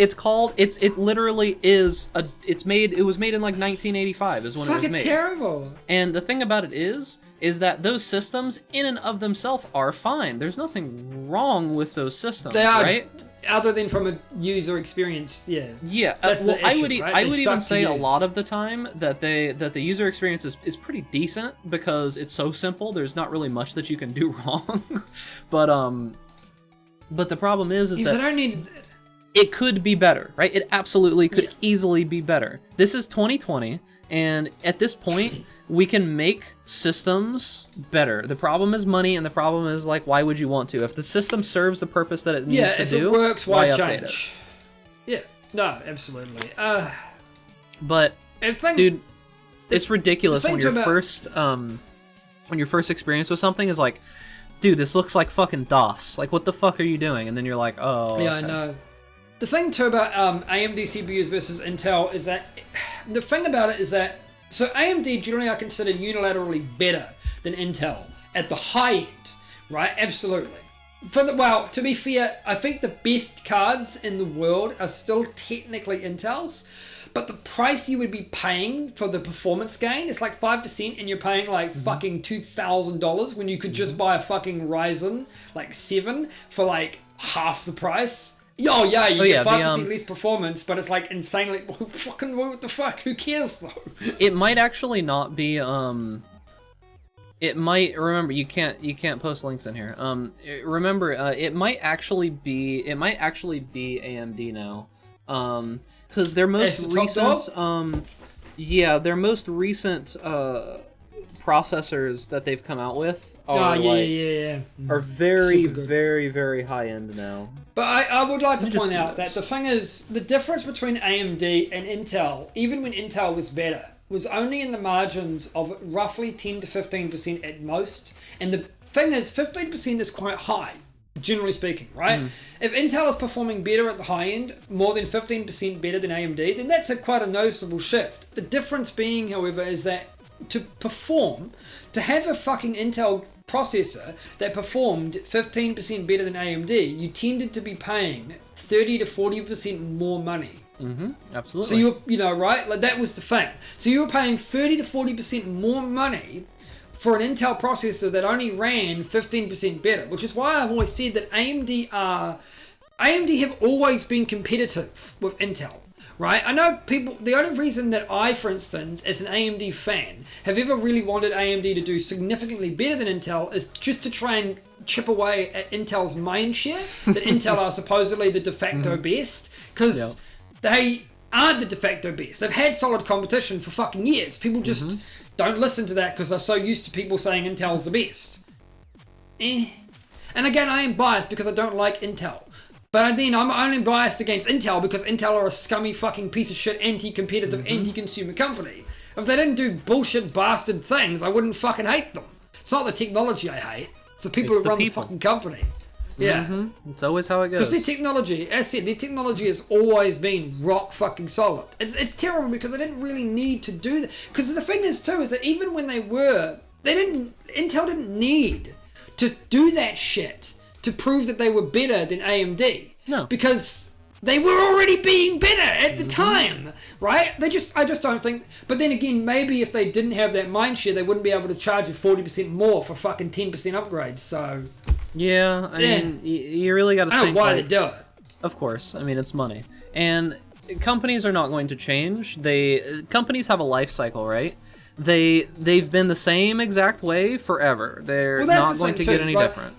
literally is it was made in like 1985 is when it was made. Fucking terrible. And the thing about it is that those systems in and of themselves are fine. There's nothing wrong with those systems, they are, right? Other than from a user experience, yeah. Yeah, well, I would even say a lot of the time that the user experience is pretty decent because it's so simple. There's not really much that you can do wrong. But the problem is that I don't need. It could be better, right? It absolutely could easily be better. This is 2020, and at this point, we can make systems better. The problem is money, and the problem is, like, why would you want to? If the system serves the purpose that it needs to do, if it works, why update change? Yeah, no, absolutely. But, dude, it's ridiculous when your first experience with something is like, dude, this looks like fucking DOS. Like, what the fuck are you doing? And then you're like, oh, yeah, okay. I know. The thing too about AMD CPUs versus Intel is that the thing about it is that so AMD generally are considered unilaterally better than Intel at the high end, right? Absolutely. To be fair, I think the best cards in the world are still technically Intel's, but the price you would be paying for the performance gain is like 5%, and you're paying like fucking $2,000 when you could just buy a fucking Ryzen like 7 for like half the price. Oh yeah, you get 5% less performance, but it's like insanely fucking what the fuck? Who cares though? It might actually not be it might remember you can't post links in here. Remember it might actually be AMD now. Cuz their most recent their most recent processors that they've come out with are are very very very high end now. But I would like to point out that the thing is, the difference between AMD and Intel, even when Intel was better, was only in the margins of roughly 10 to 15% at most. And the thing is, 15% is quite high, generally speaking, right? If Intel is performing better at the high end, more than 15% better than AMD, then that's quite a noticeable shift. The difference being, however, is that to have a fucking Intel processor that performed 15% better than AMD, you tended to be paying 30 to 40% more money. Absolutely. So right? Like that was the thing. So you were paying 30 to 40% more money for an Intel processor that only ran 15% better, which is why I've always said that AMD have always been competitive with Intel. Right? I know people, the only reason that I, for instance, as an AMD fan, have ever really wanted AMD to do significantly better than Intel is just to try and chip away at Intel's mind share, that Intel are supposedly the de facto best, because they aren't the de facto best. They've had solid competition for fucking years. People just don't listen to that because they're so used to people saying Intel's the best. And again, I am biased because I don't like Intel. But then I'm only biased against Intel because Intel are a scummy fucking piece of shit, anti-competitive, anti-consumer company. If they didn't do bullshit bastard things, I wouldn't fucking hate them. It's not the technology I hate. It's the people who run the fucking company. Yeah. It's always how it goes. Because their technology, as I said, their technology has always been rock fucking solid. It's terrible because they didn't really need to do that. Because the thing is too, is that even when they were Intel didn't need to do that shit to prove that they were better than AMD. No. Because they were already being better at the time, right? I just don't think. But then again, maybe if they didn't have that mind share, they wouldn't be able to charge you 40% more for fucking 10% upgrades. So yeah, I mean, you really got to think. I don't know why they do it. Of course, I mean it's money, and companies are not going to change. Companies have a life cycle, right? They've been the same exact way forever. They're not going to get any different.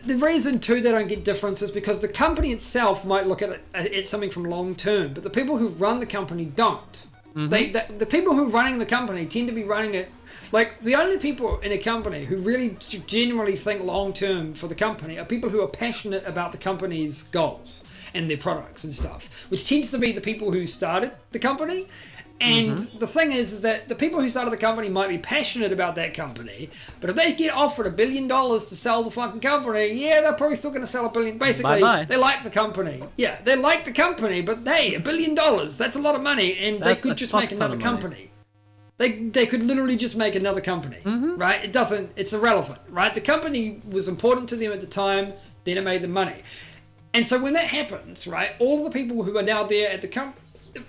The reason too they don't get difference is because the company itself might look at something from long term, but the people who run the company don't. The people who are running the company tend to be running it like the only people in a company who really genuinely think long term for the company are people who are passionate about the company's goals and their products and stuff, which tends to be the people who started the company. And the thing is that the people who started the company might be passionate about that company, but if they get offered $1 billion to sell the fucking company, yeah, they're probably still going to sell $1 billion. Basically, they like the company. Yeah, they like the company, but hey, $1 billion, that's a lot of money, and they could just make another company. They could literally just make another company, right? It's irrelevant, right? The company was important to them at the time, then it made them money. And so when that happens, right, all the people who are now there at the company,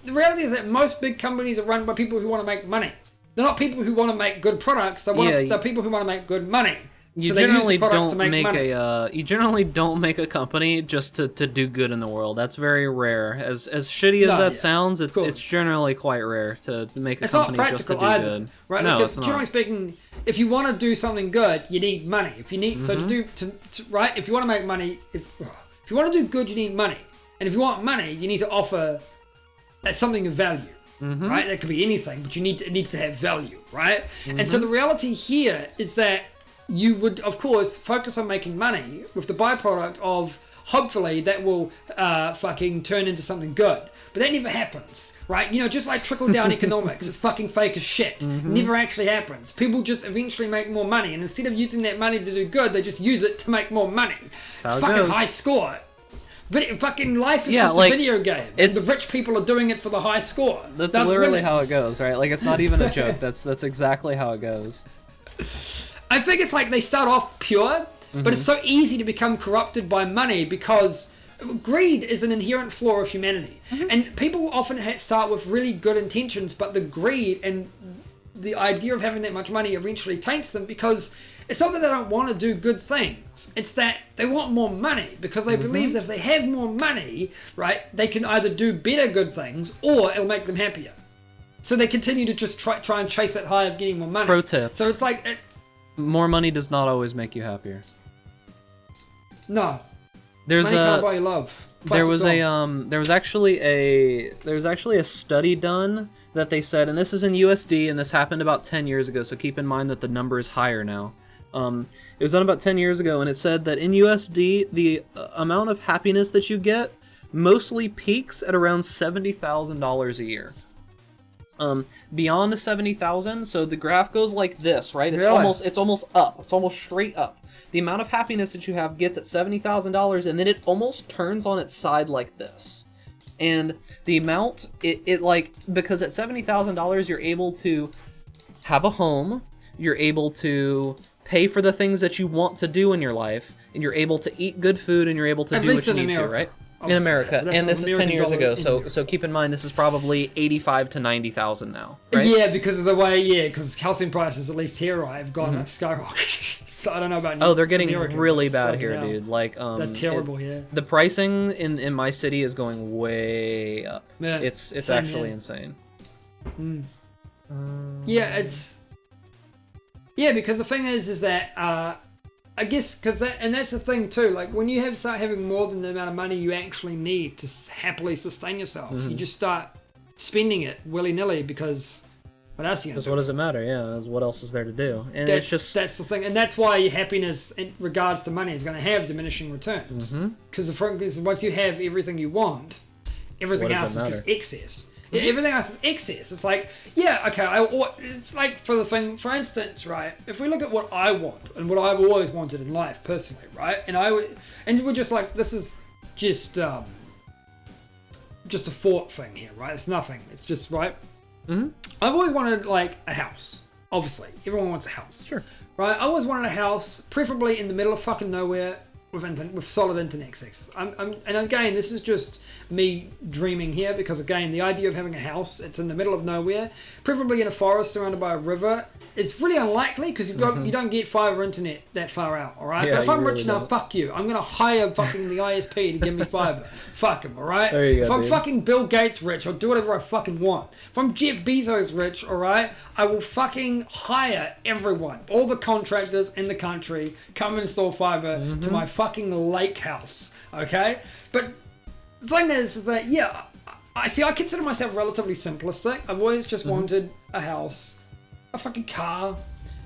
the reality is that most big companies are run by people who want to make money. They're not people who want to make good products. They're people who want to make good money. You generally don't make a company just to do good in the world. That's very rare. As shitty as that sounds, it's generally quite rare to make a company just to do good. Right? No, because it's generally not. speaking, if you want to do something good, you need money. If you need right, if you want to make money, if you want to do good, you need money. And if you want money, you need to offer something of value, right? That could be anything, but it needs to have value, right? And so the reality here is that you would, of course, focus on making money with the byproduct of hopefully that will fucking turn into something good. But that never happens, right? You know, just like trickle-down economics, it's fucking fake as shit. Never actually happens. People just eventually make more money, and instead of using that money to do good, they just use it to make more money. It's fucking high score. Fucking life is just a video game. The rich people are doing it for the high score. That's literally how it goes, right? Like, it's not even a joke. That's exactly how it goes. I think it's like they start off pure, but it's so easy to become corrupted by money because greed is an inherent flaw of humanity. And people often start with really good intentions, but the greed and the idea of having that much money eventually taints them because it's not that they don't want to do good things. It's that they want more money because they believe that if they have more money, right, they can either do better good things or it'll make them happier. So they continue to just try and chase that high of getting more money. Pro tip. So it's like... more money does not always make you happier. No. Money can't buy you love. There was actually a study done that they said, and this is in USD, and this happened about 10 years ago, so keep in mind that the number is higher now. It was done about 10 years ago, and it said that in USD, the amount of happiness that you get mostly peaks at around $70,000 a year. Beyond the 70,000, so the graph goes like this, right? It's almost up. It's almost straight up. The amount of happiness that you have gets at $70,000, and then it almost turns on its side like this. And the amount, because at $70,000, you're able to have a home, you're able to pay for the things that you want to do in your life, and you're able to eat good food, and you're able to do what you need to, right? In America, and this is 10 years ago, so keep in mind this is probably 85 to 90,000 now, right? Yeah, because of the way, because calcium prices, at least here, have gone skyrocketed. So I don't know about New they're getting America, really bad here, dude. Like, they're terrible here. The pricing in my city is going way up. Yeah, it's actually insane. Because the thing is that I guess that's the thing too. Like when you start having more than the amount of money you actually need to happily sustain yourself, you just start spending it willy nilly because what else are you gonna do? What does it matter? Yeah, what else is there to do? And that's the thing, and that's why your happiness in regards to money is going to have diminishing returns. Because once you have everything you want, everything else is just excess. Yeah, everything else is excess. It's like, it's like for instance, right? If we look at what I want and what I've always wanted in life personally, right? And we're just like, this is just a thought thing here, right? It's nothing. It's just, right? I've always wanted like a house, Obviously, everyone wants a house. Sure. Right? I always wanted a house, preferably in the middle of fucking nowhere, with solid internet access. And again, this is just me dreaming here, because again, the idea of having a house, it's in the middle of nowhere, preferably in a forest surrounded by a river, is really unlikely, because you don't get fiber internet that far out, alright? Yeah, but if I'm really rich enough, fuck you. I'm gonna hire fucking the ISP to give me fiber. Fuck him, alright? There you go, if I'm dude. fucking Bill Gates rich, I'll do whatever I fucking want. If I'm Jeff Bezos rich, alright, I will fucking hire everyone, all the contractors in the country, come and install fiber to my fucking lake house, okay? But the thing is that, yeah, I consider myself relatively simplistic. I've always just wanted a house, a fucking car,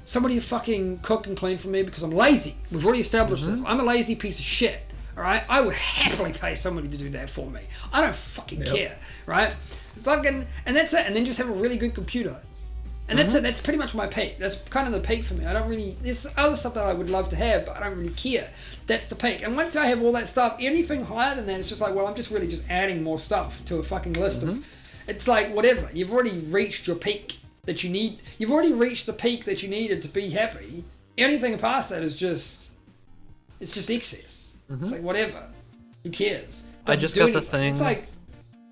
somebody to fucking cook and clean for me, because I'm lazy. We've already established this. I'm a lazy piece of shit, alright? I would happily pay somebody to do that for me. I don't fucking care, right? Fucking, and that's it. And then just have a really good computer. And that's it. That's pretty much my peak. That's kind of the peak for me. I don't really... There's other stuff that I would love to have, but I don't really care. That's the peak. And once I have all that stuff, anything higher than that, it's just like, well, I'm just really just adding more stuff to a fucking list of... It's like, whatever. You've already reached your peak that you need. You've already reached the peak that you needed to be happy. Anything past that is just... It's just excess. It's like, whatever. Who cares? I just got the thing. It's like...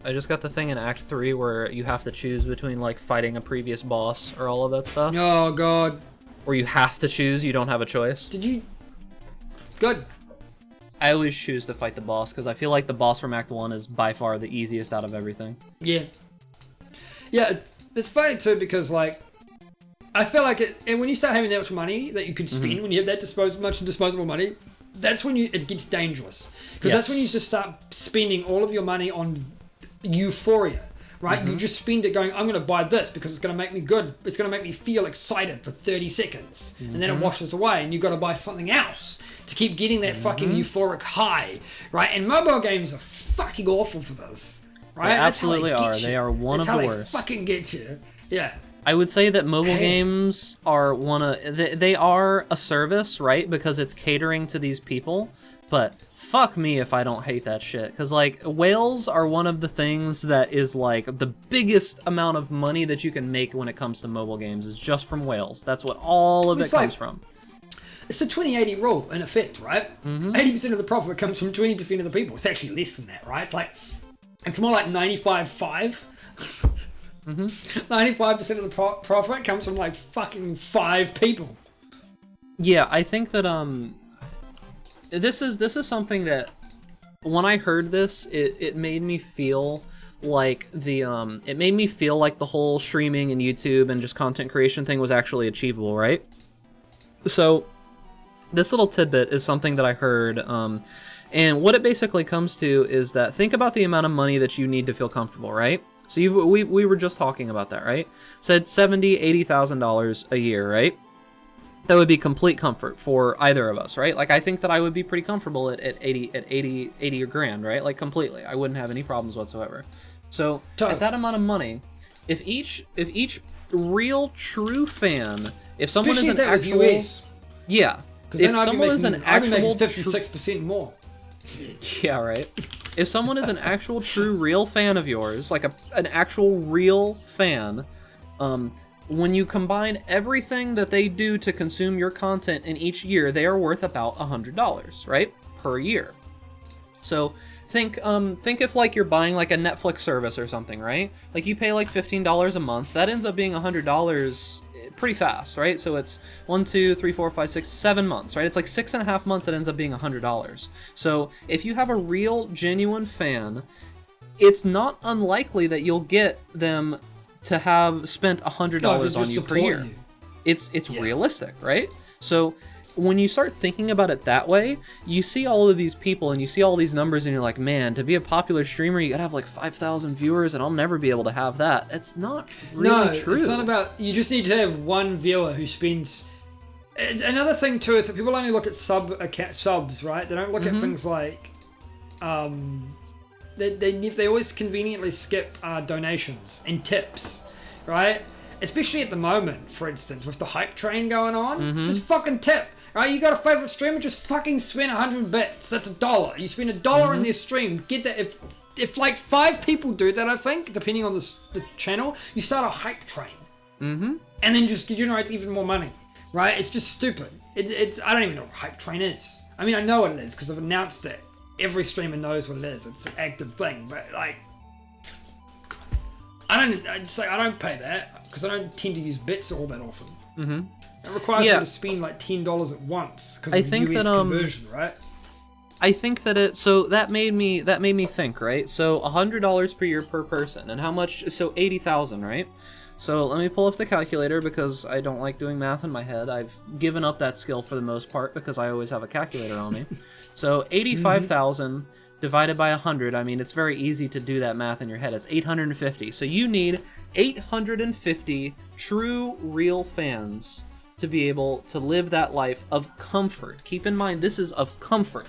I just got the thing in Act 3 where you have to choose between, like, fighting a previous boss or all of that stuff. Oh, God. Or you have to choose, you don't have a choice. Did you... Good. I always choose to fight the boss, because I feel like the boss from Act 1 is by far the easiest out of everything. Yeah. Yeah, it's funny, too, because, like... I feel like it... And when you start having that much money that you could spend, when you have that much disposable money, that's when it gets dangerous. Because that's when you just start spending all of your money on... euphoria, right? You just spend it going, I'm going to buy this because it's going to make me good. It's going to make me feel excited for 30 seconds. And then it washes away and you've got to buy something else to keep getting that fucking euphoric high, right? And mobile games are fucking awful for this, right? They absolutely are. They are one of the worst. They fucking get you. Yeah. I would say that mobile games are they are a service, right? Because it's catering to these people, but fuck me if I don't hate that shit. Because, like, whales are one of the things that is, like, the biggest amount of money that you can make when it comes to mobile games is just from whales. That's what all of it comes from. It's the 20-80 rule, in effect, right? 80% of the profit comes from 20% of the people. It's actually less than that, right? It's more like 95-5. 95% of the profit comes from, like, fucking 5 people. Yeah, I think that, This is something that when I heard this, it made me feel like the whole streaming and YouTube and just content creation thing was actually achievable, right? So this little tidbit is something that I heard, and what it basically comes to is that think about the amount of money that you need to feel comfortable, right? So we were just talking about that, right? Said $70,000-$80,000 a year, right? That would be complete comfort for either of us, right? Like, I think that I would be pretty comfortable at 80 grand, right? Like, completely. I wouldn't have any problems whatsoever. So, at that amount of money, if each real true fan, if someone is an actual... US. Yeah. If someone is an actual... 56% more. Yeah, right. If someone is an actual true real fan of yours, like an actual real fan, when you combine everything that they do to consume your content in each year, they are worth about $100, right? Per year. So think if like you're buying like a Netflix service or something, right? Like you pay like $15 a month, that ends up being $100 pretty fast, right? So it's 1, 2, 3, 4, 5, 6, 7 months, right? It's like 6.5 months that ends up being $100. So if you have a real, genuine fan, it's not unlikely that you'll get them to have spent $100 on you per year. It's realistic, right? So when you start thinking about it that way, you see all of these people and you see all these numbers and you're like, man, to be a popular streamer, you gotta have like 5,000 viewers and I'll never be able to have that. It's not really true. It's not about, you just need to have one viewer who spends... Another thing too is that people only look at subs, right? They don't look at things like... They always conveniently skip donations and tips, right? Especially at the moment, for instance, with the hype train going on, just fucking tip, right? You got a favorite streamer, just fucking spend 100 bits. That's $1. You spend $1 in their stream. Get that. If like 5 people do that, I think, depending on the channel, you start a hype train, Mm-hmm. and then just generates even more money, right? It's just stupid. It's I don't even know what hype train is. I mean, I know what it is because I've announced it. Every streamer knows what it is. It's an active thing, but like, I don't pay that because I don't tend to use bits all that often. Mm-hmm. It requires me to spend like $10 at once because of the US conversion, right? I think that so that made me think, right? So $100 per year per person, and how much? So 80,000, right? So let me pull up the calculator because I don't like doing math in my head. I've given up that skill for the most part because I always have a calculator on me. So 85,000 divided by 100. I mean, it's very easy to do that math in your head. It's 850. So you need 850 true, real fans to be able to live that life of comfort. Keep in mind, this is of comfort.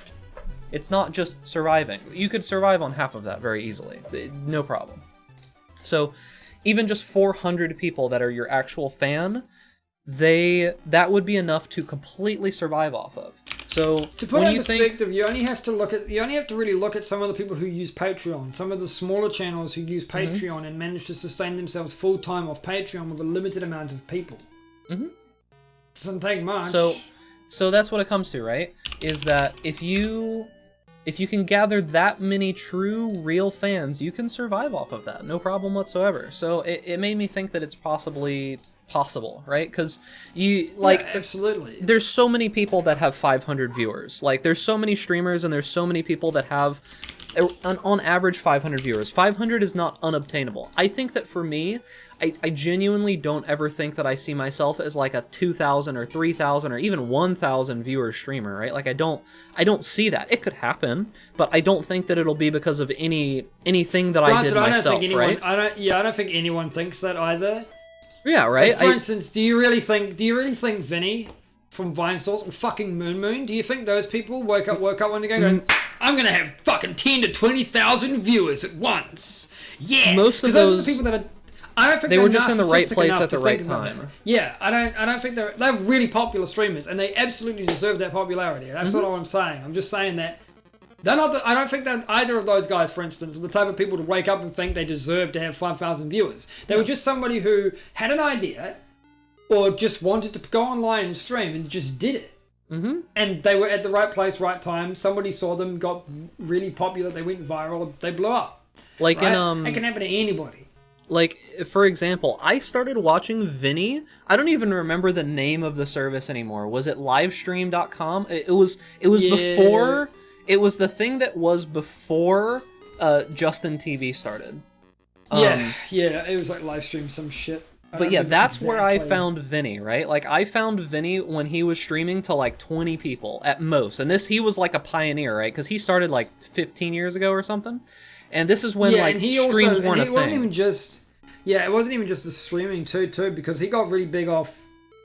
It's not just surviving. You could survive on half of that very easily. No problem. So even just 400 people that are your actual fan, that would be enough to completely survive off of. So to put it in perspective, you only have to really look at some of the people who use Patreon, some of the smaller channels who use Patreon and manage to sustain themselves full time off Patreon with a limited amount of people. Mm-hmm. Doesn't take much. So that's what it comes to, right? Is that if you can gather that many true, real fans, you can survive off of that, no problem whatsoever. So it made me think that it's possibly possible, right? Because absolutely. There's so many people that have 500 viewers. Like, there's so many streamers, and there's so many people that have, on average, 500 viewers. 500 is not unobtainable. I think that for me, I genuinely don't ever think that I see myself as like a 2,000 or 3,000 or even 1,000 viewer streamer, right? Like, I don't see that. It could happen, but I don't think that it'll be because of anything that I did myself, right? I don't think anyone thinks that either. Yeah, right. Like, for instance, do you really think Vinny from VineSource and fucking Moon, do you think those people woke up one day going, I'm gonna have fucking 10 to 20,000 viewers at once? Yeah. Most of those are the people that are. I don't think they were just in the right place at the right time. Yeah, I don't think they're really popular streamers, and they absolutely deserve that popularity. That's not all I'm saying. I'm just saying that they're not. I don't think that either of those guys, for instance, are the type of people to wake up and think they deserve to have 5,000 viewers. They were just somebody who had an idea, or just wanted to go online and stream, and just did it. Mm-hmm. And they were at the right place, right time. Somebody saw them, got really popular. They went viral. They blew up. Like right? It can happen to anybody. Like, for example, I started watching Vinny. I don't even remember the name of the service anymore. Was it livestream.com? It was before. It was the thing that was before Justin TV started. It was like livestream some shit. But yeah, that's where I found Vinny, right? Like, I found Vinny when he was streaming to like 20 people at most. And he was like a pioneer, right? Because he started like 15 years ago or something. And this is when streams weren't a thing. It wasn't even just the streaming too, because he got really big off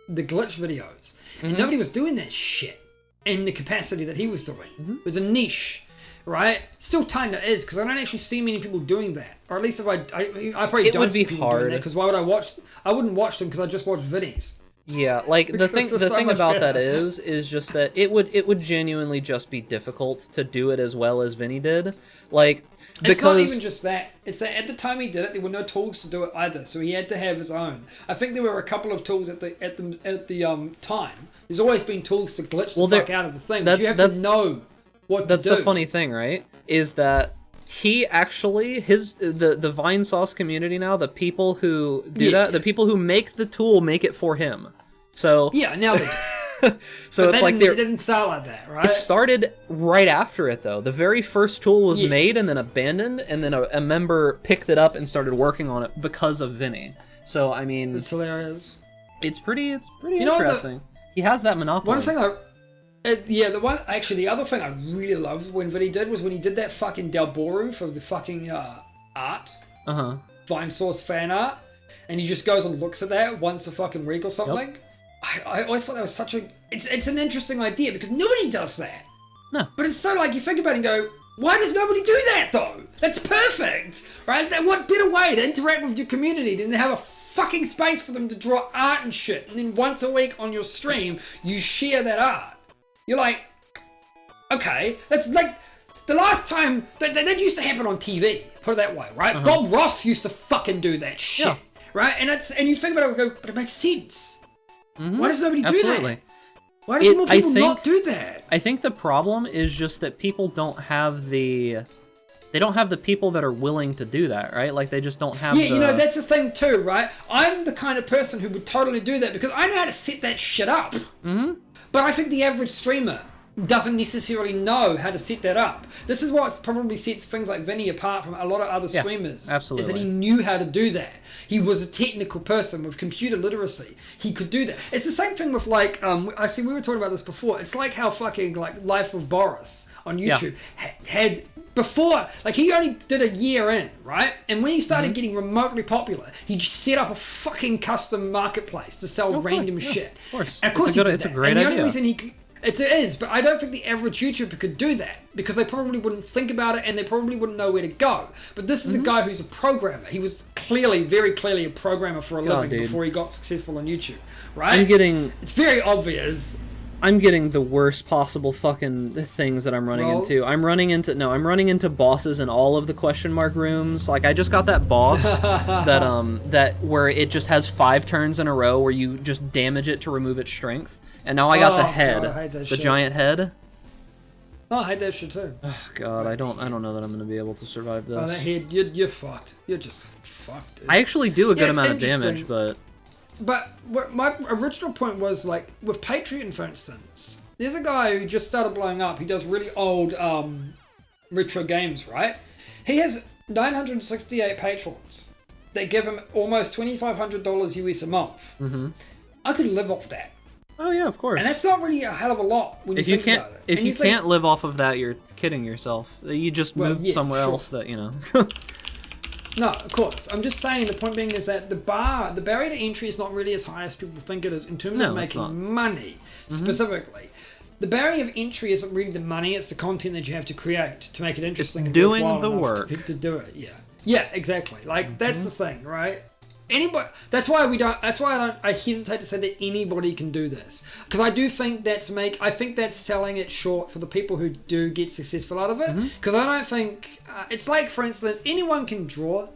the glitch videos. And nobody was doing that shit in the capacity that he was doing. It was a niche, right? Still kind of is, because I don't actually see many people doing that. Or at least if I probably don't see people doing that, because why would I watch? I wouldn't watch them because I just watch Vinny's. Yeah, like the thing about that is just that it would genuinely just be difficult to do it as well as Vinny did. Like, because it's not even just that. It's that at the time he did it, there were no tools to do it either, so he had to have his own. I think there were a couple of tools at the time. There's always been tools to glitch the fuck out of the thing, but you have to know what to do. That's the funny thing, right? Is that he actually, the VineSauce community now, the people who do that, the people who make the tool make it for him. So yeah, now they do. So but it's like it didn't start like that, right? It started right after it, though. The very first tool was made and then abandoned, and then a member picked it up and started working on it because of Vinny. So I mean, it's hilarious. It's pretty interesting. He has that monopoly. One thing the other thing I really loved when Vinny did was when he did that fucking Dalboru for the fucking art. VineSauce fan art, and he just goes and looks at that once a fucking week or something. Yep. I always thought that was such a... It's an interesting idea because nobody does that. No. But it's so like you think about it and go, why does nobody do that though? That's perfect, right? What better way to interact with your community than to have a fucking space for them to draw art and shit, and then once a week on your stream you share that art. You're like, okay, that's like the last time that used to happen on TV. Put it that way, right? Bob Ross used to fucking do that shit. Yeah. right? And you think about it and go, but it makes sense. Why does nobody do Absolutely. that? Why does more people not do that? I think the problem is just that people don't have the people that are willing to do that, right? Like they just don't have Yeah, you know, that's the thing too, right? I'm the kind of person who would totally do that because I know how to set that shit up. But I think the average streamer doesn't necessarily know how to set that up. This is what probably sets things like Vinny apart from a lot of other streamers. Absolutely. Is that he knew how to do that. He was a technical person with computer literacy. He could do that. It's the same thing with like, I see we were talking about this before. It's like how fucking like Life of Boris on YouTube had before, like he only did a year in, right? And when he started getting remotely popular, he just set up a fucking custom marketplace to sell random shit. Of course. And of course It's a great and the idea. only reason he could, it is, but I don't think the average YouTuber could do that because they probably wouldn't think about it and they probably wouldn't know where to go. But this is a guy who's a programmer. He was very clearly a programmer for a living before he got successful on YouTube, right? It's very obvious. I'm getting the worst possible fucking things that I'm running into. I'm running into bosses in all of the question mark rooms. Like I just got that boss that where it just has 5 turns in a row where you just damage it to remove its strength. And now I got the head, God, I hate that shit. giant head. Oh, I hate that shit too. Oh, God, I don't know that I'm gonna be able to survive this. Oh, that head, you're fucked. You're just fucked. Dude. I actually do a good amount of interesting. damage, but what my original point was, like with Patreon, for instance, there's a guy who just started blowing up. He does really old retro games, right? He has 968 patrons. They give him almost $2,500 US a month. I could live off that. Oh yeah, of course. And that's not really a hell of a lot when you think about it. If you can't live off of that, you're kidding yourself. You just moved somewhere else that, you know. No, of course. I'm just saying the point being is that the barrier to entry is not really as high as people think it is in terms of making money specifically. The barrier of entry isn't really the money; it's the content that you have to create to make it interesting. It's and doing worthwhile the enough work to do it. Yeah, exactly. Like that's the thing, right? Anybody. That's why I hesitate to say that anybody can do this because I do think I think that's selling it short for the people who do get successful out of it. Because I don't think it's like, for instance, anyone can draw.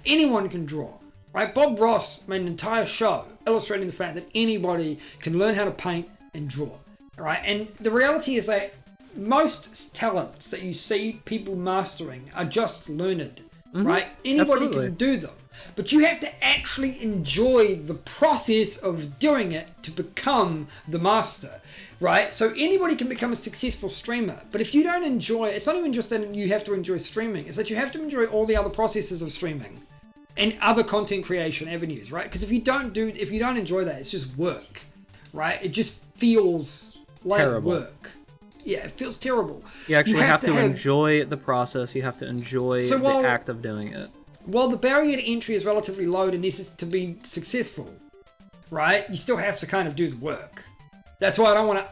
Anyone can draw. Right? Bob Ross made an entire show illustrating the fact that anybody can learn how to paint and draw. Right? And the reality is that most talents that you see people mastering are just learned. Right? Anybody can do them. But you have to actually enjoy the process of doing it to become the master, right? So anybody can become a successful streamer, but if you don't enjoy, it's not even just that you have to enjoy streaming, it's that you have to enjoy all the other processes of streaming and other content creation avenues, right? Because if you don't enjoy that, it's just work, right? It just feels like terrible. Work. Yeah, it feels terrible. You actually have to enjoy the process. You have to enjoy the act of doing it. While the barrier to entry is relatively low to be successful, right? You still have to kind of do the work. That's why I don't want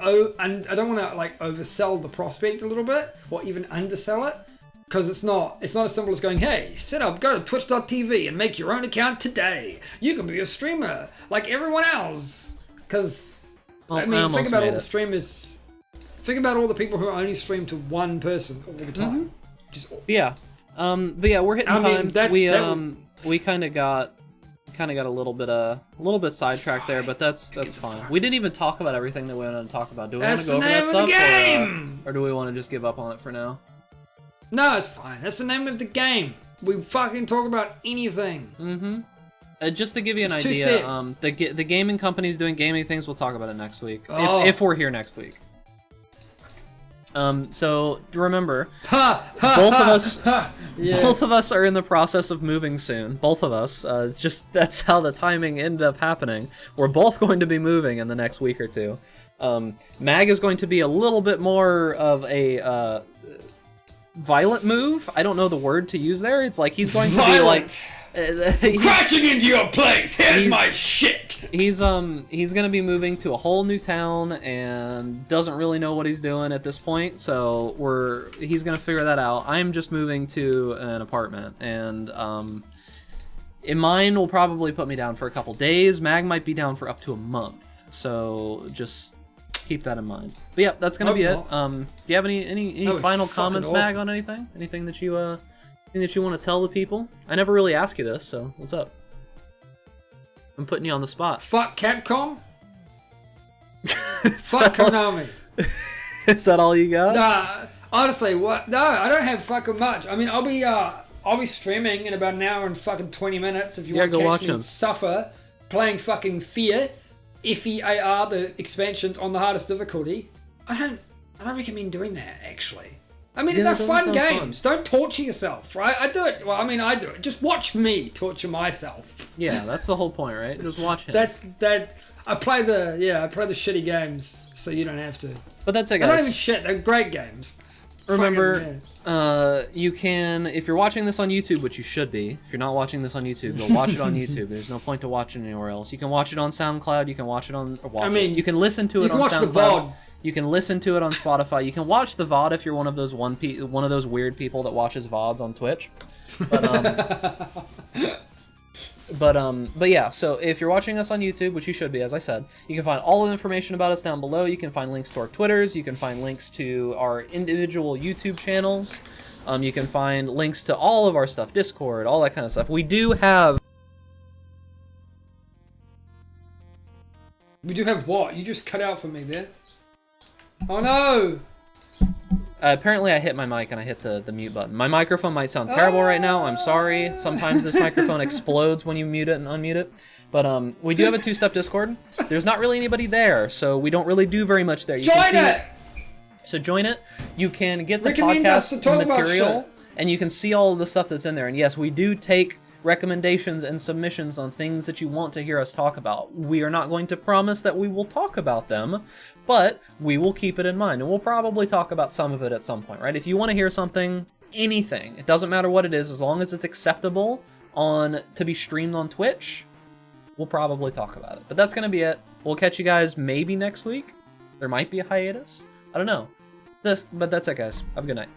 to like oversell the prospect a little bit or even undersell it, because it's not as simple as going, hey, go to twitch.tv and make your own account today. You can be a streamer like everyone else. Because think about all the streamers. Think about all the people who only stream to one person all the time. But yeah, we're hitting time. We kind of got a little bit sidetracked there, but that's fine. We didn't even talk about everything that we wanted to talk about. Do we want to go over that stuff, or do we want to just give up on it for now? No, it's fine. That's the name of the game. We fucking talk about anything. Just to give you an idea, the gaming company's doing gaming things. We'll talk about it next week if we're here next week. So remember, both of us are in the process of moving soon. Both of us. Just that's how the timing ended up happening. We're both going to be moving in the next week or two. Mag is going to be a little bit more of a violent move. I don't know the word to use there. It's like he's going to be like crashing into your place. Here's my shit. He's gonna be moving to a whole new town and doesn't really know what he's doing at this point. So he's gonna figure that out. I'm just moving to an apartment, and in mine will probably put me down for a couple days. Mag might be down for up to a month. So just keep that in mind. But yeah, that's gonna be it. Do you have any final comments, Mag, on anything? Anything that you want to tell the people? I never really ask you this, so what's up? I'm putting you on the spot. Fuck Capcom. Fuck Konami. Is that all you got? Nah, honestly, what? No, I don't have fucking much. I mean, I'll be streaming in about an hour and fucking 20 minutes if you want to catch me suffer playing fucking Fear, Fear, the expansions on the hardest difficulty. I don't recommend doing that actually. I mean, they're fun games. Don't torture yourself, right? I do it. Well, I mean, I do it. Just watch me torture myself. Yeah, that's the whole point, right? Just watch him. I play the shitty games, so you don't have to. But that's it, guys. They're not even shit. They're great games. Remember, you can, if you're watching this on YouTube, which you should be, if you're not watching this on YouTube, go watch it on YouTube. There's no point to watch it anywhere else. You can watch it on SoundCloud. You can watch it on, you can listen to it on SoundCloud. You can listen to it on Spotify. You can watch the VOD if you're one of those one of those weird people that watches VODs on Twitch. But yeah, so if you're watching us on YouTube, which you should be, as I said, you can find all the information about us down below. You can find links to our Twitters. You can find links to our individual YouTube channels. You can find links to all of our stuff, Discord, all that kind of stuff. We do have what? You just cut out for me there. Oh no! Apparently I hit my mic and I hit the mute button. My microphone might sound terrible right now. I'm sorry. Sometimes this microphone explodes when you mute it and unmute it. But we do have a two-step Discord. There's not really anybody there, so we don't really do very much there. Join it! So join it. You can get the podcast material, and you can see all of the stuff that's in there. And yes, we do take recommendations and submissions on things that you want to hear us talk about. We are not going to promise that we will talk about them, but we will keep it in mind, and we'll probably talk about some of it at some point, right? If you want to hear something, anything, it doesn't matter what it is, as long as it's acceptable to be streamed on Twitch, we'll probably talk about it. But that's going to be it. We'll catch you guys maybe next week. There might be a hiatus. I don't know. But that's it, guys. Have a good night.